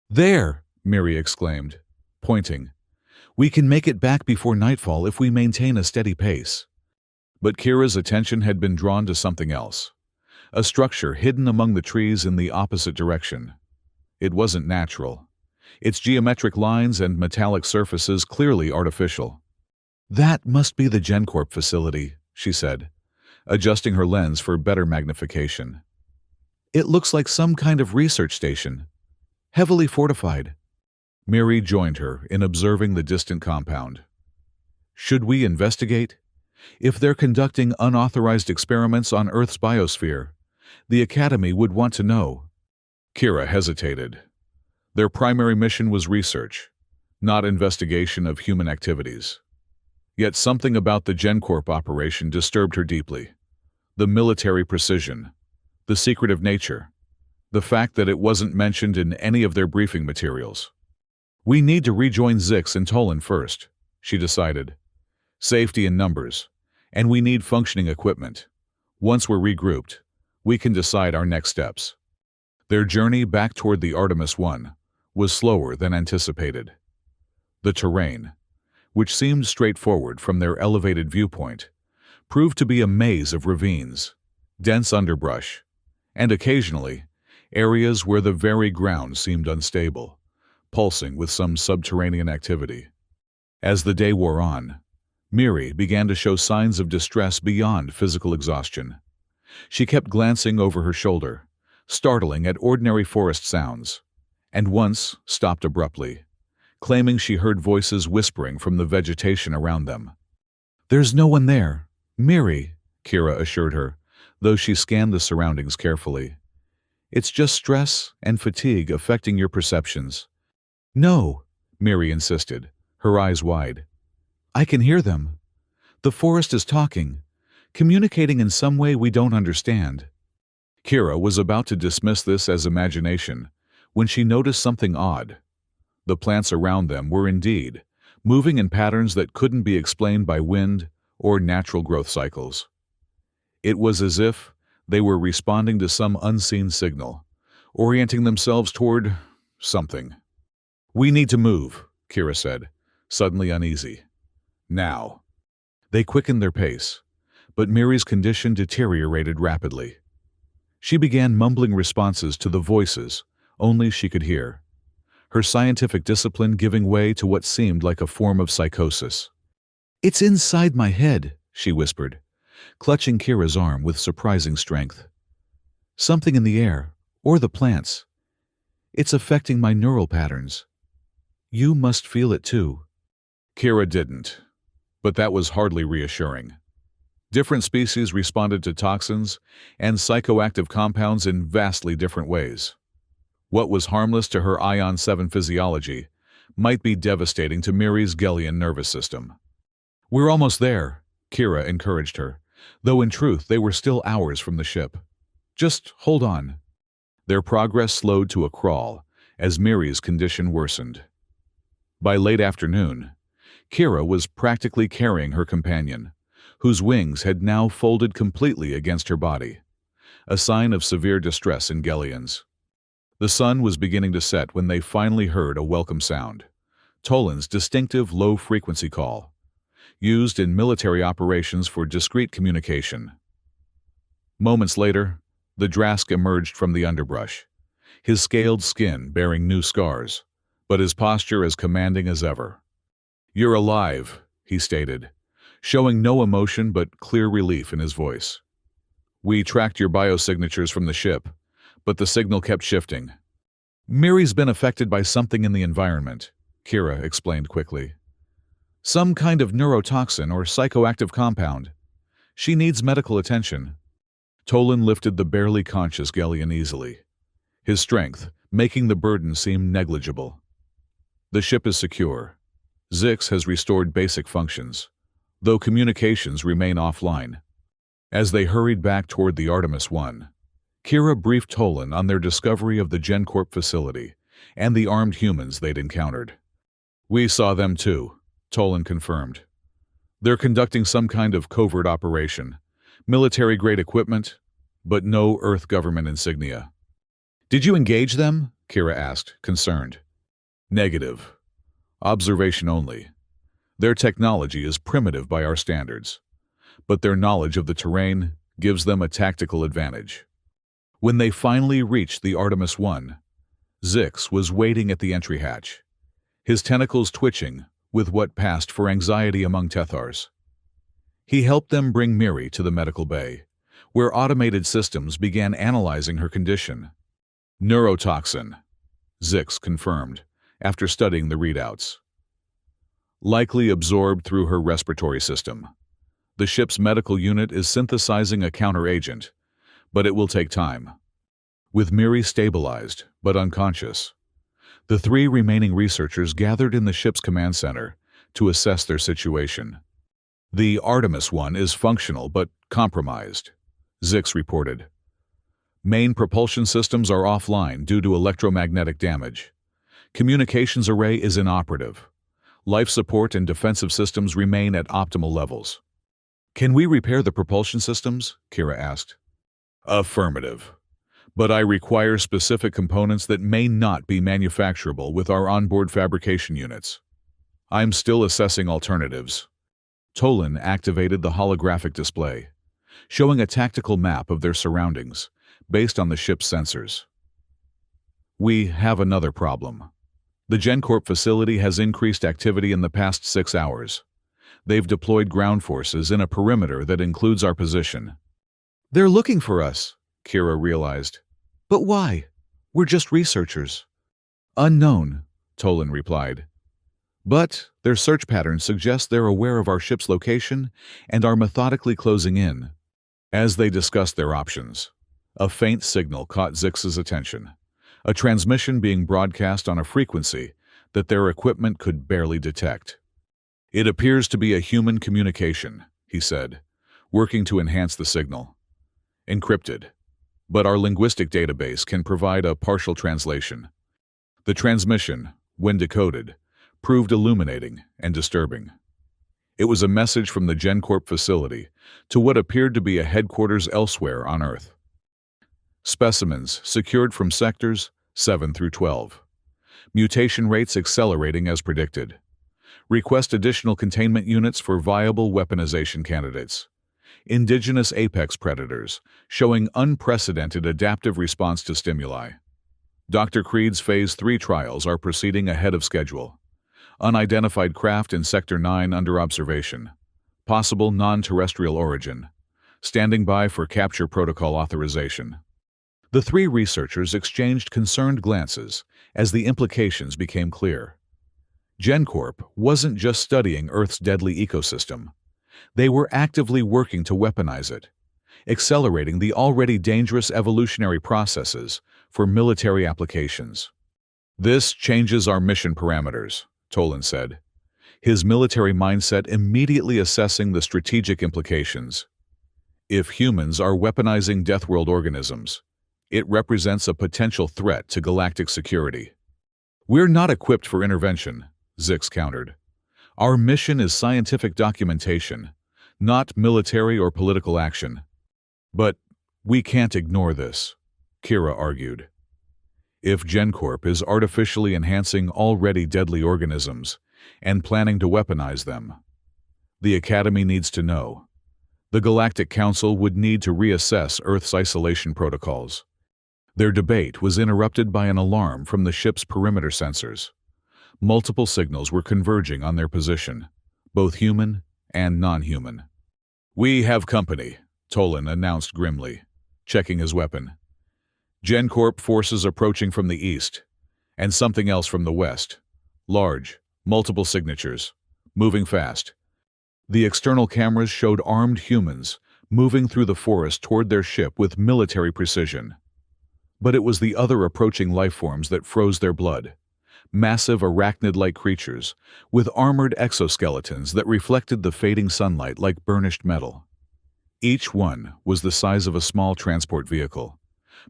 "There!" Miri exclaimed, pointing. "We can make it back before nightfall if we maintain a steady pace." But Kira's attention had been drawn to something else, a structure hidden among the trees in the opposite direction. It wasn't natural, its geometric lines and metallic surfaces clearly artificial. "That must be the GenCorp facility," she said, adjusting her lens for better magnification. "It looks like some kind of research station, heavily fortified." Miri joined her in observing the distant compound. "Should we investigate? If they're conducting unauthorized experiments on Earth's biosphere, the Academy would want to know." Kira hesitated. Their primary mission was research, not investigation of human activities. Yet something about the GenCorp operation disturbed her deeply. The military precision, the secretive nature, the fact that it wasn't mentioned in any of their briefing materials. "We need to rejoin Zix and Tolan first," she decided. "Safety in numbers, and we need functioning equipment. Once we're regrouped, we can decide our next steps." Their journey back toward the Artemis 1 was slower than anticipated. The terrain, which seemed straightforward from their elevated viewpoint, proved to be a maze of ravines, dense underbrush, and occasionally, areas where the very ground seemed unstable, pulsing with some subterranean activity. As the day wore on, Miri began to show signs of distress beyond physical exhaustion. She kept glancing over her shoulder, startling at ordinary forest sounds, and once stopped abruptly, claiming she heard voices whispering from the vegetation around them. "There's no one there, Miri," Kira assured her, though she scanned the surroundings carefully. "It's just stress and fatigue affecting your perceptions." "No," Miri insisted, her eyes wide. "I can hear them. The forest is talking, communicating in some way we don't understand." Kira was about to dismiss this as imagination when she noticed something odd. The plants around them were indeed moving in patterns that couldn't be explained by wind or natural growth cycles. It was as if they were responding to some unseen signal, orienting themselves toward something. "We need to move," Kira said, suddenly uneasy. "Now." They quickened their pace, but Miri's condition deteriorated rapidly. She began mumbling responses to the voices only she could hear, her scientific discipline giving way to what seemed like a form of psychosis. "It's inside my head," she whispered, clutching Kira's arm with surprising strength. "Something in the air, or the plants. It's affecting my neural patterns. You must feel it too." Kira didn't, but that was hardly reassuring. Different species responded to toxins and psychoactive compounds in vastly different ways. What was harmless to her Ion-7 physiology might be devastating to Miri's Gellian nervous system. "We're almost there," Kira encouraged her, though in truth they were still hours from the ship. "Just hold on." Their progress slowed to a crawl as Miri's condition worsened. By late afternoon, Kira was practically carrying her companion, whose wings had now folded completely against her body, a sign of severe distress in Gellians. The sun was beginning to set when they finally heard a welcome sound, Tolan's distinctive low-frequency call, used in military operations for discreet communication. Moments later, the Drask emerged from the underbrush, his scaled skin bearing new scars, but his posture as commanding as ever. "You're alive," he stated, showing no emotion but clear relief in his voice. "We tracked your biosignatures from the ship, but the signal kept shifting." "Miri's been affected by something in the environment," Kira explained quickly. "Some kind of neurotoxin or psychoactive compound. She needs medical attention." Tolan lifted the barely conscious Gellian easily, his strength making the burden seem negligible. "The ship is secure. Zix has restored basic functions, though communications remain offline." As they hurried back toward the Artemis 1, Kira briefed Tolan on their discovery of the GenCorp facility and the armed humans they'd encountered. "We saw them too," Tolan confirmed. "They're conducting some kind of covert operation, military-grade equipment, but no Earth government insignia." "Did you engage them?" Kira asked, concerned. "Negative. Observation only. Their technology is primitive by our standards, but their knowledge of the terrain gives them a tactical advantage." When they finally reached the Artemis 1, Zix was waiting at the entry hatch, his tentacles twitching with what passed for anxiety among Tethars. He helped them bring Miri to the medical bay, where automated systems began analyzing her condition. Neurotoxin, Zix confirmed, after studying the readouts. Likely absorbed through her respiratory system. The ship's medical unit is synthesizing a counteragent, but it will take time. With Miri stabilized, but unconscious, the 3 remaining researchers gathered in the ship's command center to assess their situation. The Artemis 1 is functional but compromised, Zix reported. Main propulsion systems are offline due to electromagnetic damage. Communications array is inoperative. Life support and defensive systems remain at optimal levels. Can we repair the propulsion systems? Kira asked. Affirmative. But I require specific components that may not be manufacturable with our onboard fabrication units. I'm still assessing alternatives. Tolan activated the holographic display, showing a tactical map of their surroundings based on the ship's sensors. We have another problem. The GenCorp facility has increased activity in the past 6 hours. They've deployed ground forces in a perimeter that includes our position. They're looking for us, Kira realized. But why? We're just researchers. Unknown, Tolan replied. But their search patterns suggest they're aware of our ship's location and are methodically closing in. As they discussed their options, a faint signal caught Zix's attention, a transmission being broadcast on a frequency that their equipment could barely detect. It appears to be a human communication, he said, working to enhance the signal. Encrypted, but our linguistic database can provide a partial translation. The transmission, when decoded, proved illuminating and disturbing. It was a message from the GenCorp facility to what appeared to be a headquarters elsewhere on Earth. Specimens secured from sectors 7 through 12. Mutation rates accelerating as predicted. Request additional containment units for viable weaponization candidates. Indigenous apex predators, showing unprecedented adaptive response to stimuli. Dr. Creed's Phase 3 trials are proceeding ahead of schedule. Unidentified craft in Sector 9 under observation. Possible non-terrestrial origin. Standing by for capture protocol authorization. The 3 researchers exchanged concerned glances as the implications became clear. GenCorp wasn't just studying Earth's deadly ecosystem. They were actively working to weaponize it, accelerating the already dangerous evolutionary processes for military applications. This changes our mission parameters, Tolan said, his military mindset immediately assessing the strategic implications. If humans are weaponizing Deathworld organisms, it represents a potential threat to galactic security. We're not equipped for intervention, Zix countered. Our mission is scientific documentation, not military or political action. But we can't ignore this, Kira argued. If GenCorp is artificially enhancing already deadly organisms and planning to weaponize them, the Academy needs to know. The Galactic Council would need to reassess Earth's isolation protocols. Their debate was interrupted by an alarm from the ship's perimeter sensors. Multiple signals were converging on their position, both human and non-human. We have company, Tolan announced grimly, checking his weapon. GenCorp forces approaching from the east, and something else from the west. Large, multiple signatures, moving fast. The external cameras showed armed humans moving through the forest toward their ship with military precision. But it was the other approaching lifeforms that froze their blood. Massive arachnid-like creatures with armored exoskeletons that reflected the fading sunlight like burnished metal. Each one was the size of a small transport vehicle,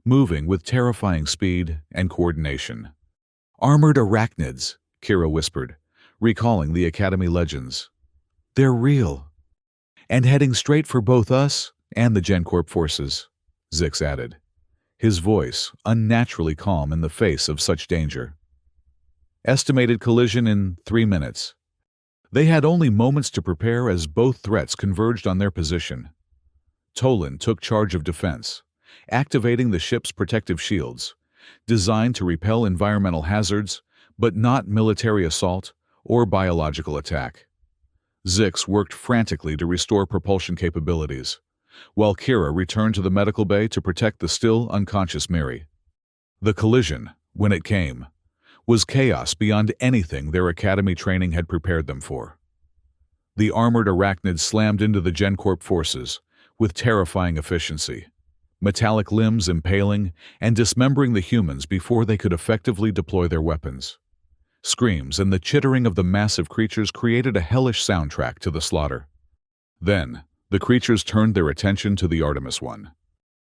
moving with terrifying speed and coordination. Armored arachnids, Kira whispered, recalling the Academy legends. They're real. And heading straight for both us and the GenCorp forces, Zix added, his voice unnaturally calm in the face of such danger. Estimated collision in 3 minutes. They had only moments to prepare as both threats converged on their position. Tolan took charge of defense, activating the ship's protective shields, designed to repel environmental hazards, but not military assault or biological attack. Zix worked frantically to restore propulsion capabilities, while Kira returned to the medical bay to protect the still unconscious Miri. The collision, when it came, was chaos beyond anything their academy training had prepared them for. The armored arachnids slammed into the GenCorp forces with terrifying efficiency, metallic limbs impaling and dismembering the humans before they could effectively deploy their weapons. Screams and the chittering of the massive creatures created a hellish soundtrack to the slaughter. Then, the creatures turned their attention to the Artemis One.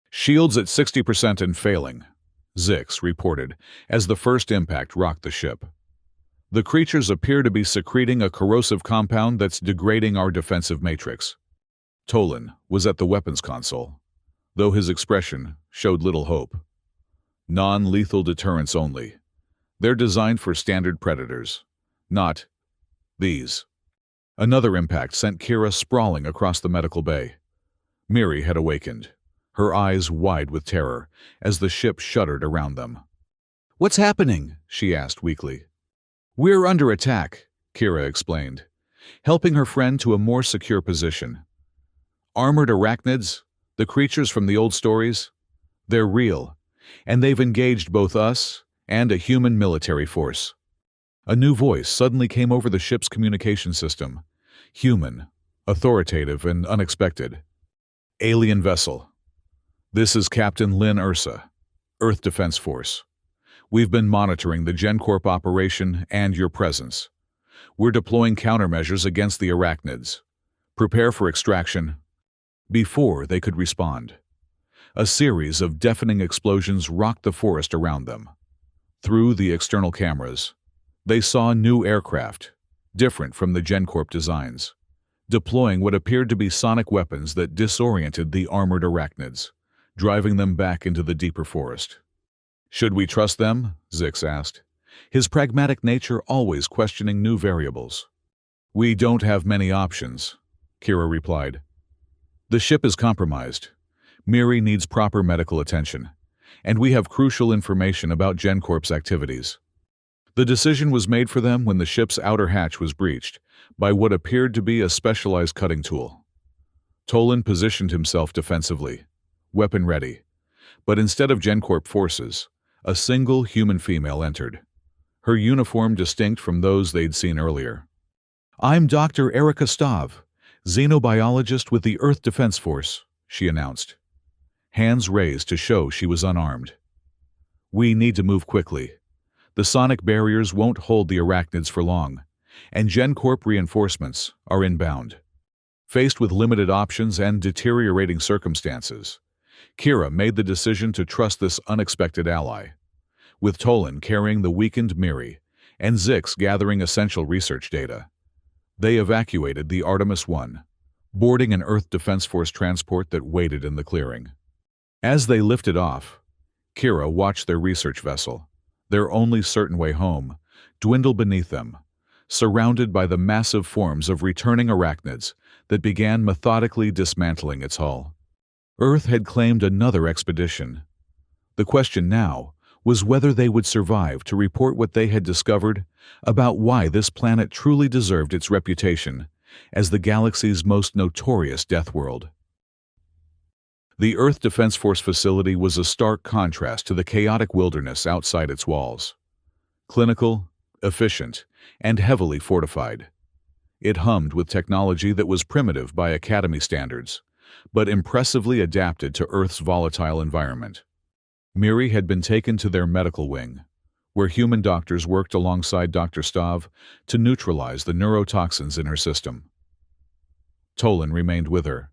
"Shields at 60% and failing," Zix reported as the first impact rocked the ship. "The creatures appear to be secreting a corrosive compound that's degrading our defensive matrix." Tolan was at the weapons console, though his expression showed little hope. "Non-lethal deterrence only. They're designed for standard predators, not these." Another impact sent Kira sprawling across the medical bay. Miri had awakened, her eyes wide with terror as the ship shuddered around them. "What's happening?" she asked weakly. "We're under attack," Kira explained, helping her friend to a more secure position. "Armored arachnids, the creatures from the old stories, they're real, and they've engaged both us and a human military force." A new voice suddenly came over the ship's communication system. Human, authoritative, and unexpected. "Alien vessel. This is Captain Lynn Ursa, Earth Defense Force. We've been monitoring the GenCorp operation and your presence. We're deploying countermeasures against the arachnids. Prepare for extraction." Before they could respond, a series of deafening explosions rocked the forest around them. Through the external cameras, they saw new aircraft, different from the GenCorp designs, deploying what appeared to be sonic weapons that disoriented the armored arachnids, driving them back into the deeper forest. "Should we trust them?" Zix asked, his pragmatic nature always questioning new variables. "We don't have many options," Kira replied. "The ship is compromised. Miri needs proper medical attention, and we have crucial information about GenCorp's activities." The decision was made for them when the ship's outer hatch was breached by what appeared to be a specialized cutting tool. Tolan positioned himself defensively, weapon ready, but instead of GenCorp forces, a single human female entered, her uniform distinct from those they'd seen earlier. "I'm Dr. Erica Stav, xenobiologist with the Earth Defense Force," she announced, hands raised to show she was unarmed. "We need to move quickly. The sonic barriers won't hold the arachnids for long, and GenCorp reinforcements are inbound." Faced with limited options and deteriorating circumstances, Kira made the decision to trust this unexpected ally. With Tolan carrying the weakened Miri and Zix gathering essential research data, they evacuated the Artemis One, boarding an Earth Defense Force transport that waited in the clearing. As they lifted off, Kira watched their research vessel, their only certain way home, dwindle beneath them, surrounded by the massive forms of returning arachnids that began methodically dismantling its hull. Earth had claimed another expedition. The question now was whether they would survive to report what they had discovered about why this planet truly deserved its reputation as the galaxy's most notorious death world. The Earth Defense Force facility was a stark contrast to the chaotic wilderness outside its walls. Clinical, efficient, and heavily fortified. It hummed with technology that was primitive by Academy standards, but impressively adapted to Earth's volatile environment. Miri had been taken to their medical wing, where human doctors worked alongside Dr. Stav to neutralize the neurotoxins in her system. Tolan remained with her,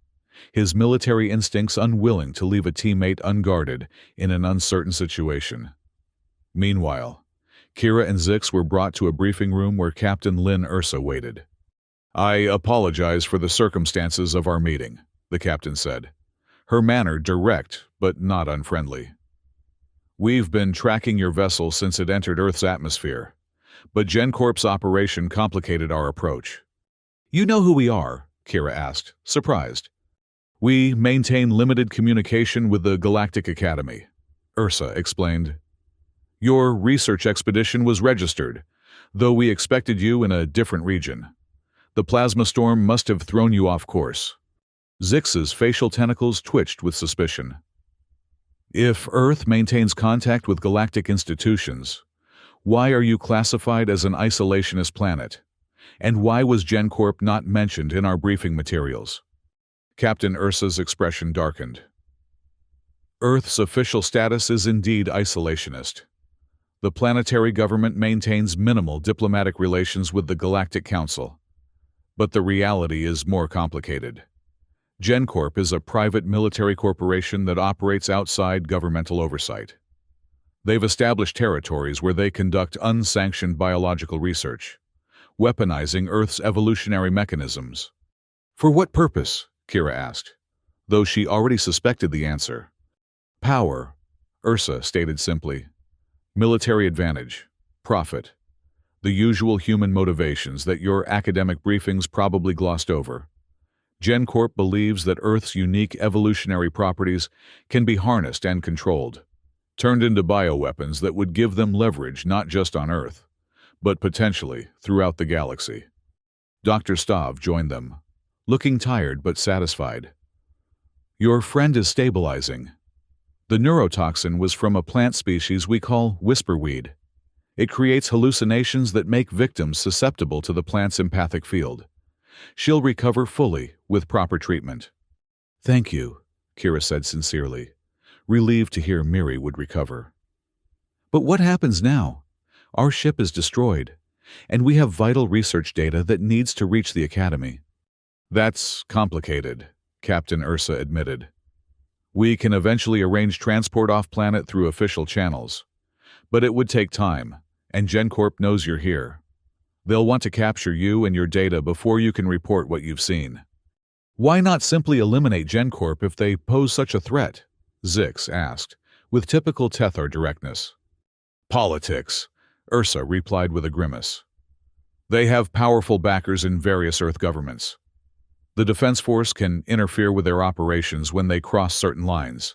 his military instincts unwilling to leave a teammate unguarded in an uncertain situation. Meanwhile, Kira and Zix were brought to a briefing room where Captain Lynn Ursa waited. "I apologize for the circumstances of our meeting," the captain said, her manner direct but not unfriendly. "We've been tracking your vessel since it entered Earth's atmosphere, but GenCorp's operation complicated our approach." "You know who we are?" Kira asked, surprised. "We maintain limited communication with the Galactic Academy," Ursa explained. "Your research expedition was registered, though we expected you in a different region. The plasma storm must have thrown you off course. Zix's facial tentacles twitched with suspicion. If Earth maintains contact with galactic institutions, why are you classified as an isolationist planet? And why was GenCorp not mentioned in our briefing materials? Captain Ursa's expression darkened. Earth's official status is indeed isolationist. The planetary government maintains minimal diplomatic relations with the Galactic Council. But the reality is more complicated. GenCorp is a private military corporation that operates outside governmental oversight. They've established territories where they conduct unsanctioned biological research, weaponizing Earth's evolutionary mechanisms. For what purpose? Kira asked, though she already suspected the answer. Power, Ursa stated simply. Military advantage, profit. The usual human motivations that your academic briefings probably glossed over. GenCorp believes that Earth's unique evolutionary properties can be harnessed and controlled, turned into bioweapons that would give them leverage not just on Earth, but potentially throughout the galaxy. Dr. Stav joined them, looking tired but satisfied. Your friend is stabilizing. The neurotoxin was from a plant species we call whisperweed. It creates hallucinations that make victims susceptible to the plant's empathic field. She'll recover fully with proper treatment. Thank you, Kira said sincerely, relieved to hear Miri would recover. But what happens now? Our ship is destroyed, and we have vital research data that needs to reach the Academy. That's complicated, Captain Ursa admitted. We can eventually arrange transport off-planet through official channels, but it would take time, and GenCorp knows you're here. They'll want to capture you and your data before you can report what you've seen. Why not simply eliminate GenCorp if they pose such a threat? Zix asked, with typical Tethar directness. Politics, Ursa replied with a grimace. They have powerful backers in various Earth governments. The Defense Force can interfere with their operations when they cross certain lines,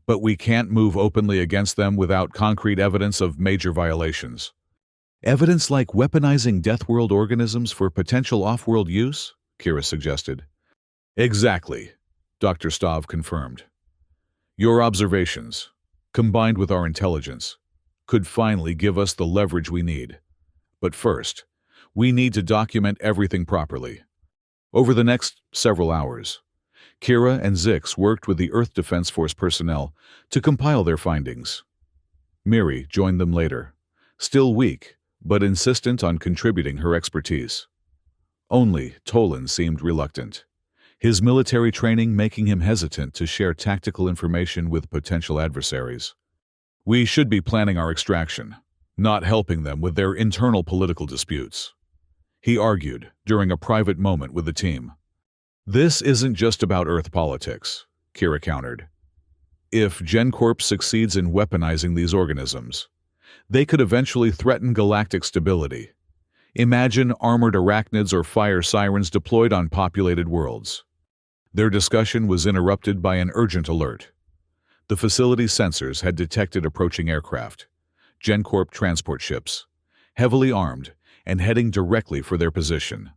but we can't move openly against them without concrete evidence of major violations. Evidence like weaponizing Deathworld organisms for potential off-world use? Kira suggested. Exactly, Dr. Stav confirmed. Your observations, combined with our intelligence, could finally give us the leverage we need. But first, we need to document everything properly. Over the next several hours, Kira and Zix worked with the Earth Defense Force personnel to compile their findings. Miri joined them later, still weak, but insistent on contributing her expertise. Only Tolan seemed reluctant, his military training making him hesitant to share tactical information with potential adversaries. We should be planning our extraction, not helping them with their internal political disputes, he argued during a private moment with the team. This isn't just about Earth politics, Kira countered. If GenCorp succeeds in weaponizing these organisms, they could eventually threaten galactic stability. Imagine armored arachnids or fire sirens deployed on populated worlds. Their discussion was interrupted by an urgent alert. The facility's sensors had detected approaching aircraft, GenCorp transport ships, heavily armed and heading directly for their position.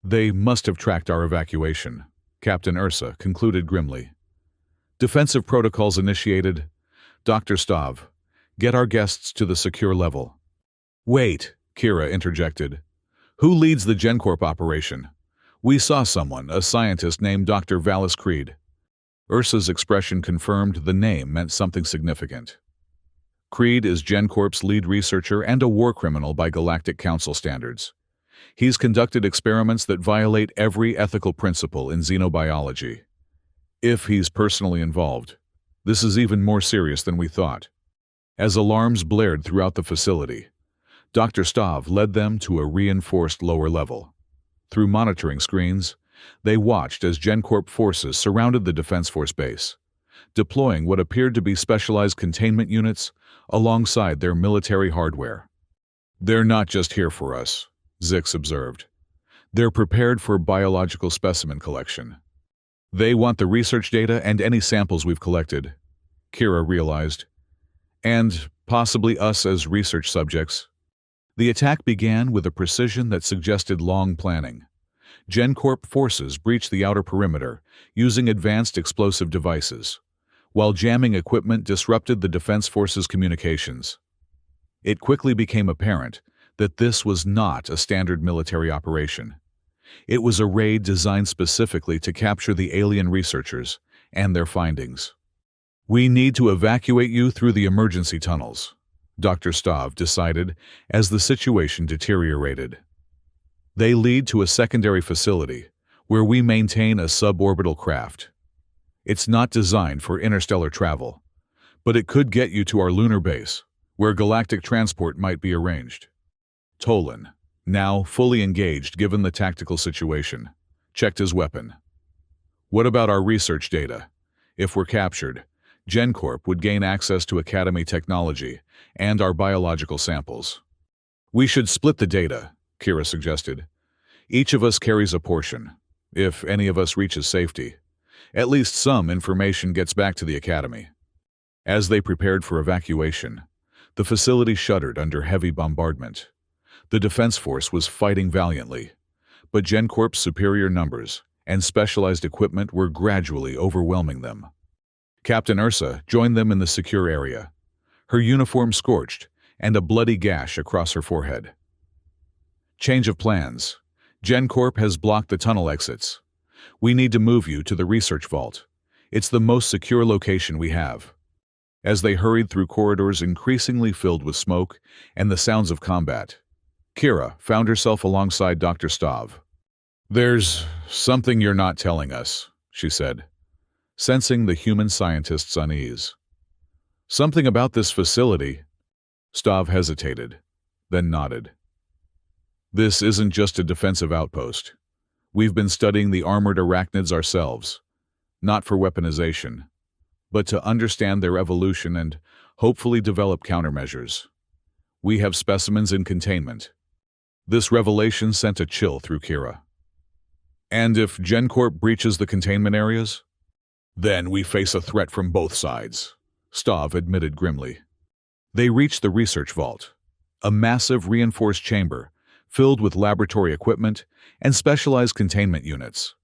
They must have tracked our evacuation, Captain Ursa concluded grimly. Defensive protocols initiated. Dr. Stav, get our guests to the secure level. Wait, Kira interjected. Who leads the GenCorp operation? We saw someone, a scientist named Dr. Valis Creed. Ursa's expression confirmed the name meant something significant. Creed is GenCorp's lead researcher and a war criminal by Galactic Council standards. He's conducted experiments that violate every ethical principle in xenobiology. If he's personally involved, this is even more serious than we thought. As alarms blared throughout the facility, Dr. Stav led them to a reinforced lower level. Through monitoring screens, they watched as GenCorp forces surrounded the Defense Force base, deploying what appeared to be specialized containment units alongside their military hardware. They're not just here for us, Zix observed. They're prepared for biological specimen collection. They want the research data and any samples we've collected, Kira realized, and possibly us as research subjects. The attack began with a precision that suggested long planning, GenCorp forces breached the outer perimeter using advanced explosive devices, while jamming equipment disrupted the Defense Forces' communications. It quickly became apparent that this was not a standard military operation. It was a raid designed specifically to capture the alien researchers and their findings. "We need to evacuate you through the emergency tunnels," Dr. Stav decided as the situation deteriorated. "They lead to a secondary facility where we maintain a suborbital craft. It's not designed for interstellar travel, but it could get you to our lunar base, where galactic transport might be arranged." Tolan, now fully engaged given the tactical situation, checked his weapon. "What about our research data? If we're captured, GenCorp would gain access to Academy technology and our biological samples." "We should split the data," Kira suggested. "Each of us carries a portion. If any of us reaches safety, at least some information gets back to the Academy." As they prepared for evacuation, the facility shuddered under heavy bombardment. The Defense Force was fighting valiantly, but GenCorp's superior numbers and specialized equipment were gradually overwhelming them. Captain Ursa joined them in the secure area, her uniform scorched and a bloody gash across her forehead. "Change of plans. GenCorp has blocked the tunnel exits. We need to move you to the research vault. It's the most secure location we have." As they hurried through corridors increasingly filled with smoke and the sounds of combat, Kira found herself alongside Dr. Stav. "There's something you're not telling us," she said, sensing the human scientist's unease. "Something about this facility." Stav hesitated, then nodded. "This isn't just a defensive outpost. We've been studying the armored arachnids ourselves, not for weaponization, but to understand their evolution and hopefully develop countermeasures. We have specimens in containment." This revelation sent a chill through Kira. "And if GenCorp breaches the containment areas?" "Then we face a threat from both sides," Stav admitted grimly. They reached the research vault, a massive reinforced chamber filled with laboratory equipment and specialized containment units.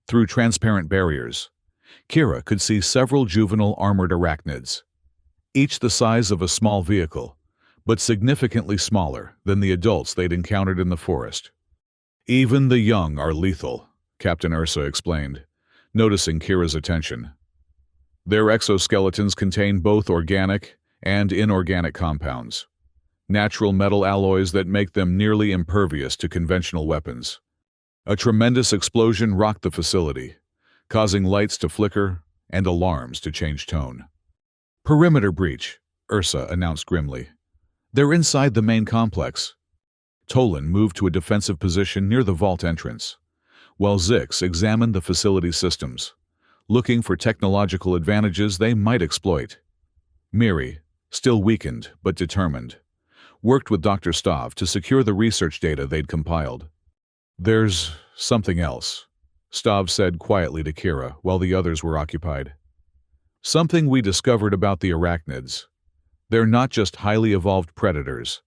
Through transparent barriers, Kira could see several juvenile armored arachnids, each the size of a small vehicle, but significantly smaller than the adults they'd encountered in the forest. "Even the young are lethal," Captain Ursa explained, noticing Kira's attention. "Their exoskeletons contain both organic and inorganic compounds, natural metal alloys that make them nearly impervious to conventional weapons." A tremendous explosion rocked the facility, causing lights to flicker and alarms to change tone. "Perimeter breach," Ursa announced grimly. "They're inside the main complex." Tolan moved to a defensive position near the vault entrance, while Zix examined the facility's systems, looking for technological advantages they might exploit. Miri, still weakened but determined, worked with Dr. Stav to secure the research data they'd compiled. "There's something else," Stav said quietly to Kira while the others were occupied. "Something we discovered about the arachnids. They're not just highly evolved predators.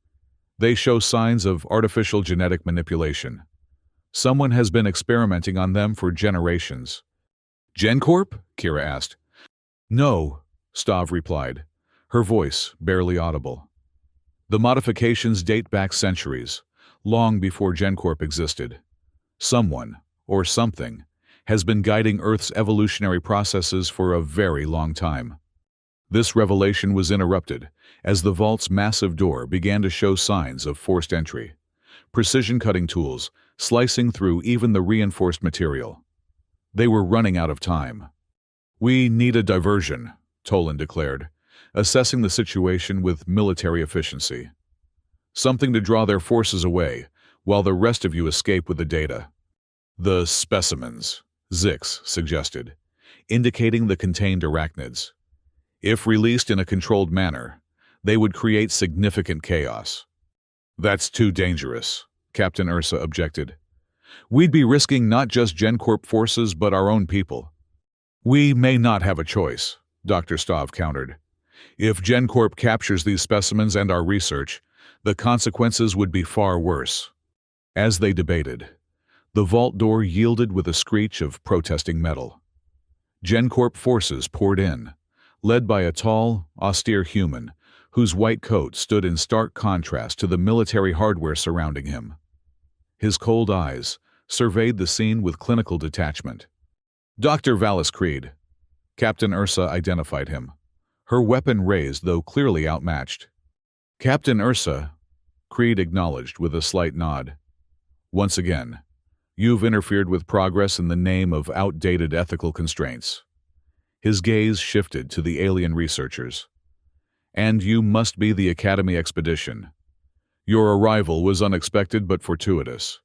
They show signs of artificial genetic manipulation. Someone has been experimenting on them for generations." "GenCorp?" Kira asked. "No," Stav replied, her voice barely audible. "The modifications date back centuries, long before GenCorp existed. Someone, or something, has been guiding Earth's evolutionary processes for a very long time." This revelation was interrupted as the vault's massive door began to show signs of forced entry, precision cutting tools slicing through even the reinforced material. They were running out of time. "We need a diversion," Tolan declared, assessing the situation with military efficiency. "Something to draw their forces away, while the rest of you escape with the data." "The specimens," Zix suggested, indicating the contained arachnids. "If released in a controlled manner, they would create significant chaos." "That's too dangerous," Captain Ursa objected. "We'd be risking not just GenCorp forces but our own people." "We may not have a choice," Dr. Stav countered. "If GenCorp captures these specimens and our research, the consequences would be far worse." As they debated, The vault door yielded with a screech of protesting metal. GenCorp forces poured in, led by a tall, austere human whose white coat stood in stark contrast to the military hardware surrounding him. His cold eyes surveyed the scene with clinical detachment. Dr. Vallis Creed. Captain Ursa identified him, her weapon raised though clearly outmatched. Captain Ursa, Creed acknowledged with a slight nod. Once again, you've interfered with progress in the name of outdated ethical constraints. His gaze shifted to the alien researchers. And you must be the Academy expedition. Your arrival was unexpected but fortuitous.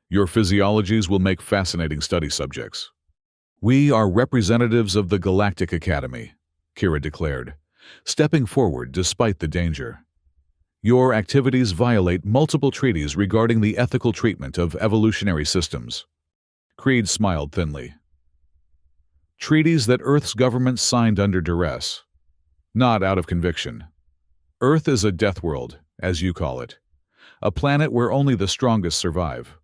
Your physiologies will make fascinating study subjects. We are representatives of the Galactic Academy, Kira declared, stepping forward despite the danger. Your activities violate multiple treaties regarding the ethical treatment of evolutionary systems. Creed smiled thinly. Treaties that Earth's government signed under duress, not out of conviction. Earth is a death world, as you call it, a planet where only the strongest survive.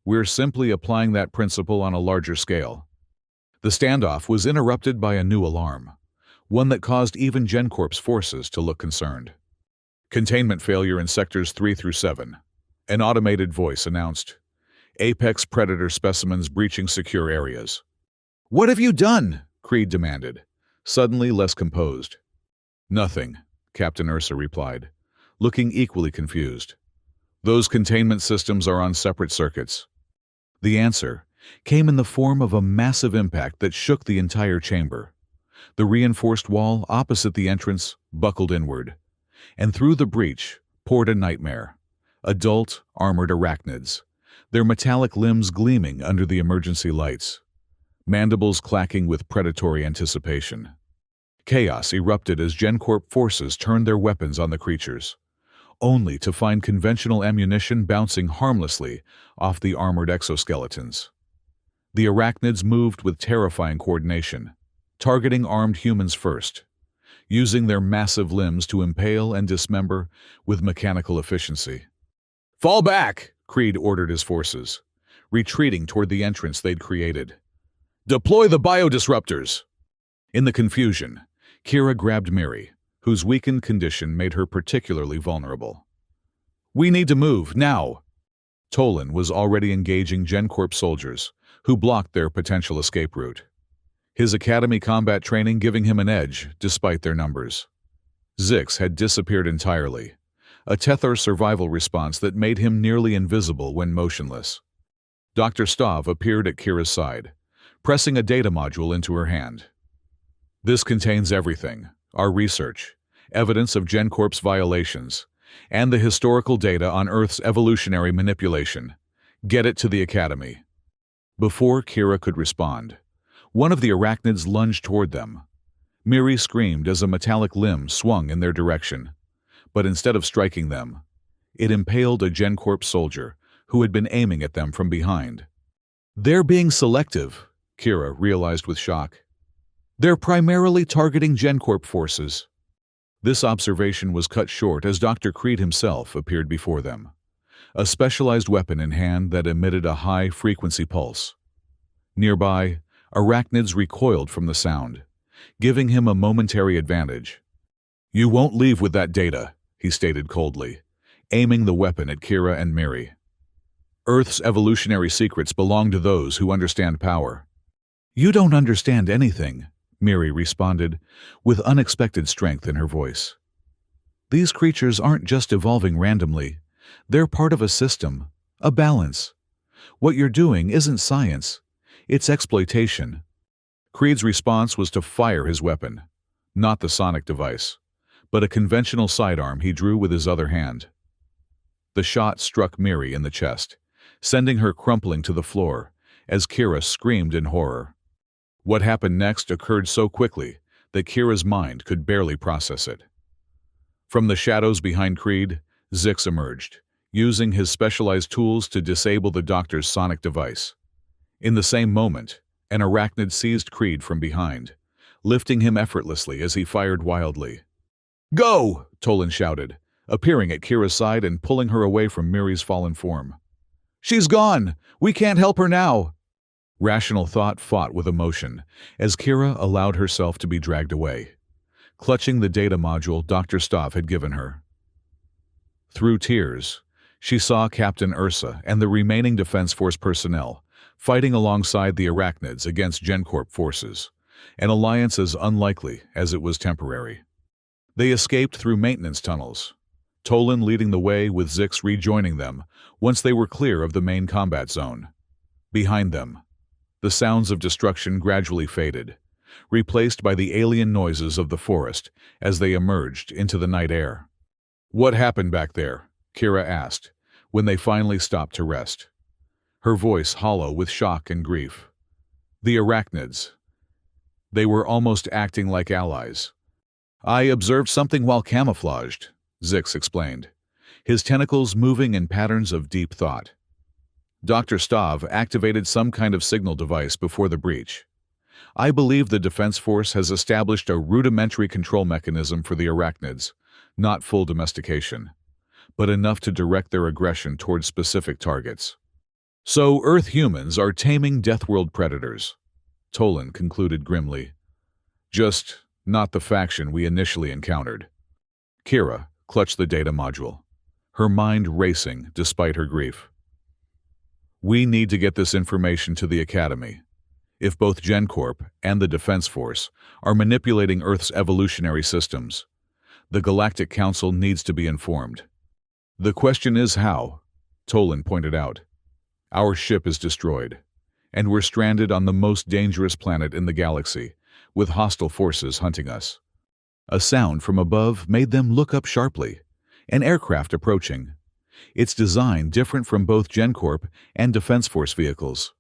We're simply applying that principle on a larger scale. The standoff was interrupted by a new alarm, one that caused even GenCorp's forces to look concerned. Containment failure in sectors 3 through 7. An automated voice announced. Apex predator specimens breaching secure areas. What have you done? Creed demanded, suddenly less composed. Nothing, Captain Ursa replied, looking equally confused. Those containment systems are on separate circuits. The answer came in the form of a massive impact that shook the entire chamber. The reinforced wall opposite the entrance buckled inward, and through the breach poured a nightmare. Adult, armored arachnids, their metallic limbs gleaming under the emergency lights, mandibles clacking with predatory anticipation. Chaos erupted as GenCorp forces turned their weapons on the creatures, only to find conventional ammunition bouncing harmlessly off the armored exoskeletons. The arachnids moved with terrifying coordination, targeting armed humans first, using their massive limbs to impale and dismember with mechanical efficiency. Fall back, Creed ordered his forces, retreating toward the entrance they'd created. Deploy the biodisruptors! In the confusion, Kira grabbed Miri, whose weakened condition made her particularly vulnerable. We need to move, now! Tolan was already engaging GenCorp soldiers, who blocked their potential escape route. His academy combat training giving him an edge, despite their numbers. Zix had disappeared entirely, a Tethar survival response that made him nearly invisible when motionless. Dr. Stav appeared at Kira's side, pressing a data module into her hand. This contains everything, our research, evidence of GenCorp's violations, and the historical data on Earth's evolutionary manipulation. Get it to the Academy. Before Kira could respond, one of the arachnids lunged toward them. Miri screamed as a metallic limb swung in their direction, but instead of striking them, it impaled a GenCorp soldier who had been aiming at them from behind. They're being selective, Kira realized with shock. They're primarily targeting GenCorp forces. This observation was cut short as Dr. Creed himself appeared before them, a specialized weapon in hand that emitted a high-frequency pulse. Nearby, arachnids recoiled from the sound, giving him a momentary advantage. You won't leave with that data, he stated coldly, aiming the weapon at Kira and Miri. Earth's evolutionary secrets belong to those who understand power. You don't understand anything, Miri responded, with unexpected strength in her voice. These creatures aren't just evolving randomly. They're part of a system, a balance. What you're doing isn't science. It's exploitation. Creed's response was to fire his weapon, not the sonic device, but a conventional sidearm he drew with his other hand. The shot struck Miri in the chest, sending her crumpling to the floor as Kira screamed in horror. What happened next occurred so quickly that Kira's mind could barely process it. From the shadows behind Creed, Zix emerged, using his specialized tools to disable the doctor's sonic device. In the same moment, an arachnid seized Creed from behind, lifting him effortlessly as he fired wildly. Go! Tolan shouted, appearing at Kira's side and pulling her away from Miri's fallen form. She's gone! We can't help her now! Rational thought fought with emotion as Kira allowed herself to be dragged away, clutching the data module Dr. Stav had given her. Through tears, she saw Captain Ursa and the remaining Defense Force personnel fighting alongside the Arachnids against GenCorp forces, an alliance as unlikely as it was temporary. They escaped through maintenance tunnels, Tolan leading the way with Zix rejoining them once they were clear of the main combat zone. Behind them, the sounds of destruction gradually faded, replaced by the alien noises of the forest as they emerged into the night air. "What happened back there?" Kira asked, when they finally stopped to rest, her voice hollow with shock and grief. "The Arachnids. They were almost acting like allies." "I observed something while camouflaged," Zix explained, his tentacles moving in patterns of deep thought. "Dr. Stav activated some kind of signal device before the breach. I believe the Defense Force has established a rudimentary control mechanism for the Arachnids, not full domestication, but enough to direct their aggression towards specific targets. So Earth humans are taming Deathworld predators," Tolan concluded grimly. "Just not the faction we initially encountered." Kira clutched the data module, her mind racing despite her grief. "We need to get this information to the Academy. If both GenCorp and the Defense Force are manipulating Earth's evolutionary systems, the Galactic Council needs to be informed. The question is how," Tolan pointed out. "Our ship is destroyed, and we're stranded on the most dangerous planet in the galaxy, with hostile forces hunting us." A sound from above made them look up sharply. An aircraft approaching, its design different from both GenCorp and Defense Force vehicles.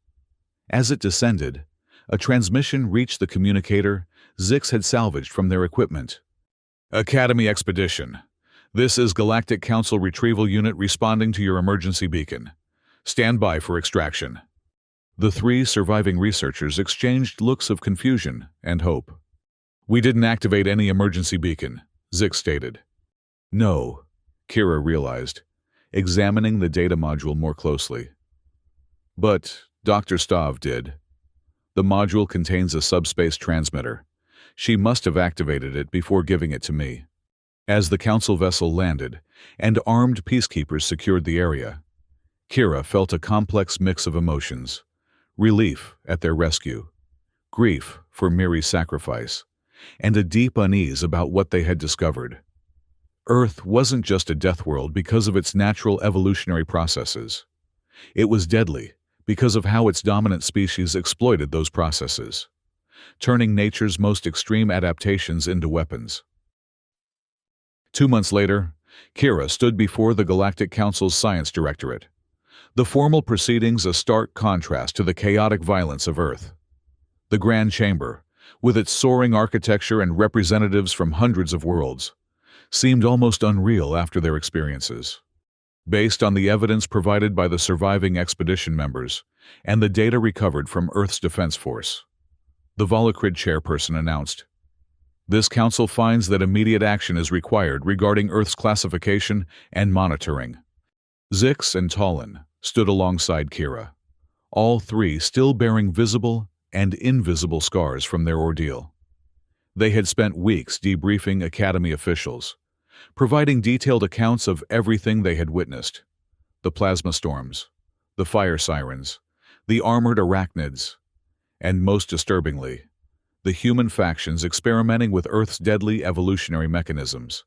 As it descended, a transmission reached the communicator Zix had salvaged from their equipment. "Academy Expedition. This is Galactic Council Retrieval Unit responding to your emergency beacon. Stand by for extraction." The three surviving researchers exchanged looks of confusion and hope. "We didn't activate any emergency beacon," Zix stated. "No," Kira realized, examining the data module more closely. "But Dr. Stav did. The module contains a subspace transmitter. She must have activated it before giving it to me." As the council vessel landed and armed peacekeepers secured the area, Kira felt a complex mix of emotions: relief at their rescue, grief for Miri's sacrifice, and a deep unease about what they had discovered. Earth wasn't just a death world because of its natural evolutionary processes. It was deadly because of how its dominant species exploited those processes, turning nature's most extreme adaptations into weapons. 2 months later, Kira stood before the Galactic Council's Science Directorate, the formal proceedings a stark contrast to the chaotic violence of Earth. The Grand Chamber, with its soaring architecture and representatives from hundreds of worlds, seemed almost unreal after their experiences. Based on the evidence provided by the surviving expedition members and the data recovered from Earth's Defense Force, the Volocrid chairperson announced, "This council finds that immediate action is required regarding Earth's classification and monitoring." Zix and Tolan stood alongside Kira, all three still bearing visible and invisible scars from their ordeal. They had spent weeks debriefing Academy officials, providing detailed accounts of everything they had witnessed: the plasma storms, the fire sirens, the armored Arachnids, and most disturbingly, the human factions experimenting with Earth's deadly evolutionary mechanisms.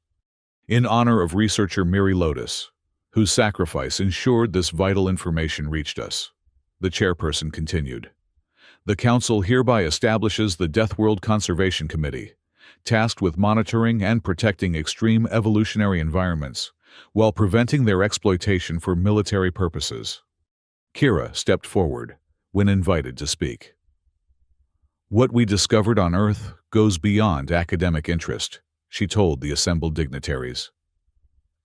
In honor of researcher Miri Lotus, whose sacrifice ensured this vital information reached us, the chairperson continued, "The Council hereby establishes the Deathworld Conservation Committee, tasked with monitoring and protecting extreme evolutionary environments while preventing their exploitation for military purposes." Kira stepped forward when invited to speak. "What we discovered on Earth goes beyond academic interest," she told the assembled dignitaries.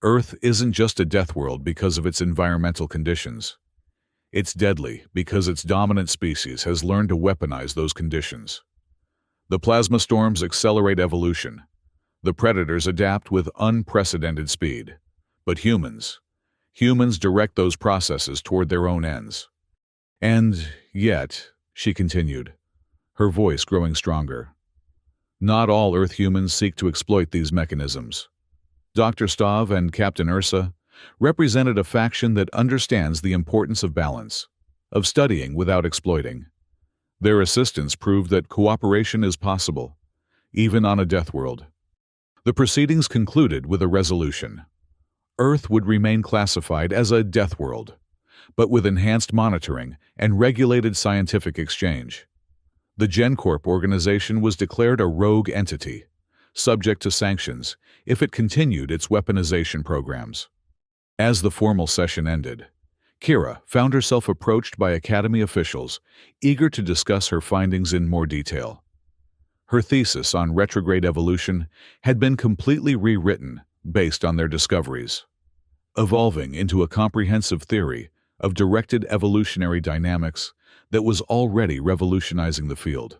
"Earth isn't just a death world because of its environmental conditions. It's deadly because its dominant species has learned to weaponize those conditions. The plasma storms accelerate evolution. The predators adapt with unprecedented speed. But humans, Humans direct those processes toward their own ends. And yet, she continued, her voice growing stronger, not all Earth humans seek to exploit these mechanisms. Dr. Stav and Captain Ursa represented a faction that understands the importance of balance, of studying without exploiting. Their assistance proved that cooperation is possible, even on a death world. The proceedings concluded with a resolution. Earth would remain classified as a death world, but with enhanced monitoring and regulated scientific exchange. The GenCorp organization was declared a rogue entity, subject to sanctions if it continued its weaponization programs. As the formal session ended, Kira found herself approached by Academy officials eager to discuss her findings in more detail. Her thesis on retrograde evolution had been completely rewritten based on their discoveries, evolving into a comprehensive theory of directed evolutionary dynamics that was already revolutionizing the field.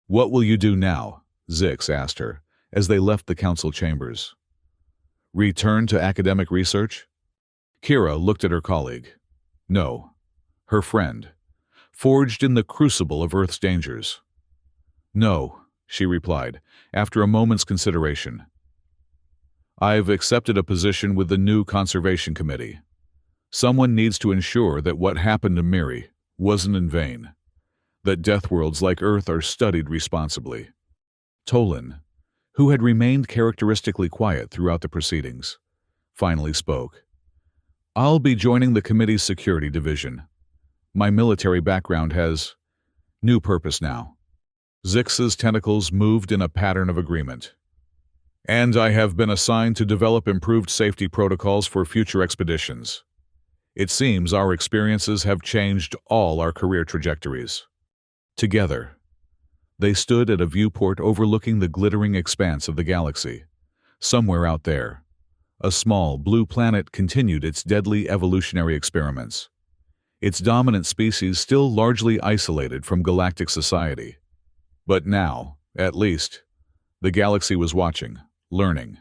"What will you do now?" Zix asked her as they left the council chambers. "Return to academic research?" Kira looked at her colleague. No, her friend, forged in the crucible of Earth's dangers. "No," she replied, after a moment's consideration. "I've accepted a position with the new Conservation Committee. Someone needs to ensure that what happened to Miri wasn't in vain, that death worlds like Earth are studied responsibly." Tolan, who had remained characteristically quiet throughout the proceedings, finally spoke. "I'll be joining the committee's security division. My military background has new purpose now." Zix's tentacles moved in a pattern of agreement. "And I have been assigned to develop improved safety protocols for future expeditions. It seems our experiences have changed all our career trajectories." Together, they stood at a viewport overlooking the glittering expanse of the galaxy. Somewhere out there, a small blue planet continued its deadly evolutionary experiments, its dominant species still largely isolated from galactic society. But now, at least, the galaxy was watching, learning,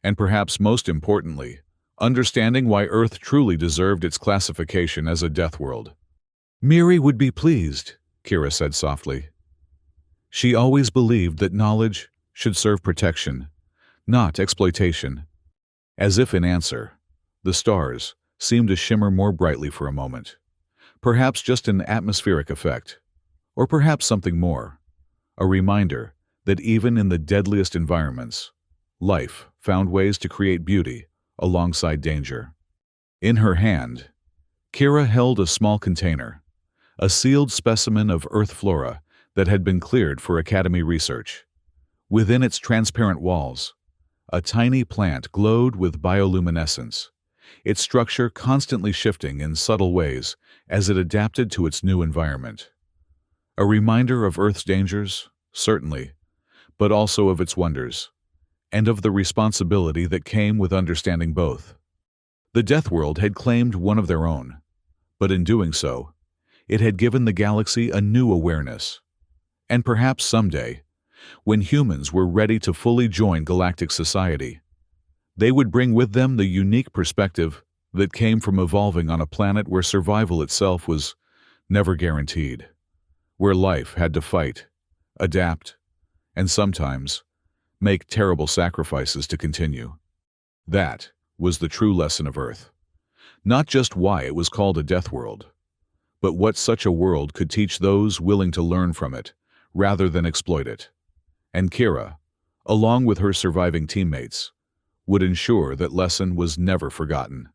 and perhaps most importantly, understanding why Earth truly deserved its classification as a death world. "Miri would be pleased," Kira said softly. She always believed that knowledge should serve protection, not exploitation. As if in answer, the stars seemed to shimmer more brightly for a moment. Perhaps just an atmospheric effect, or perhaps something more. A reminder that even in the deadliest environments, life found ways to create beauty alongside danger. In her hand, Kira held a small container, a sealed specimen of Earth flora that had been cleared for Academy research. Within its transparent walls, a tiny plant glowed with bioluminescence, its structure constantly shifting in subtle ways as it adapted to its new environment. A reminder of Earth's dangers, certainly, but also of its wonders, and of the responsibility that came with understanding both. The Death World had claimed one of their own, but in doing so, it had given the galaxy a new awareness. And perhaps someday, when humans were ready to fully join galactic society, they would bring with them the unique perspective that came from evolving on a planet where survival itself was never guaranteed, where life had to fight, adapt, and sometimes make terrible sacrifices to continue. That was the true lesson of Earth. Not just why it was called a death world, but what such a world could teach those willing to learn from it rather than exploit it. And Kira, along with her surviving teammates, would ensure that lesson was never forgotten.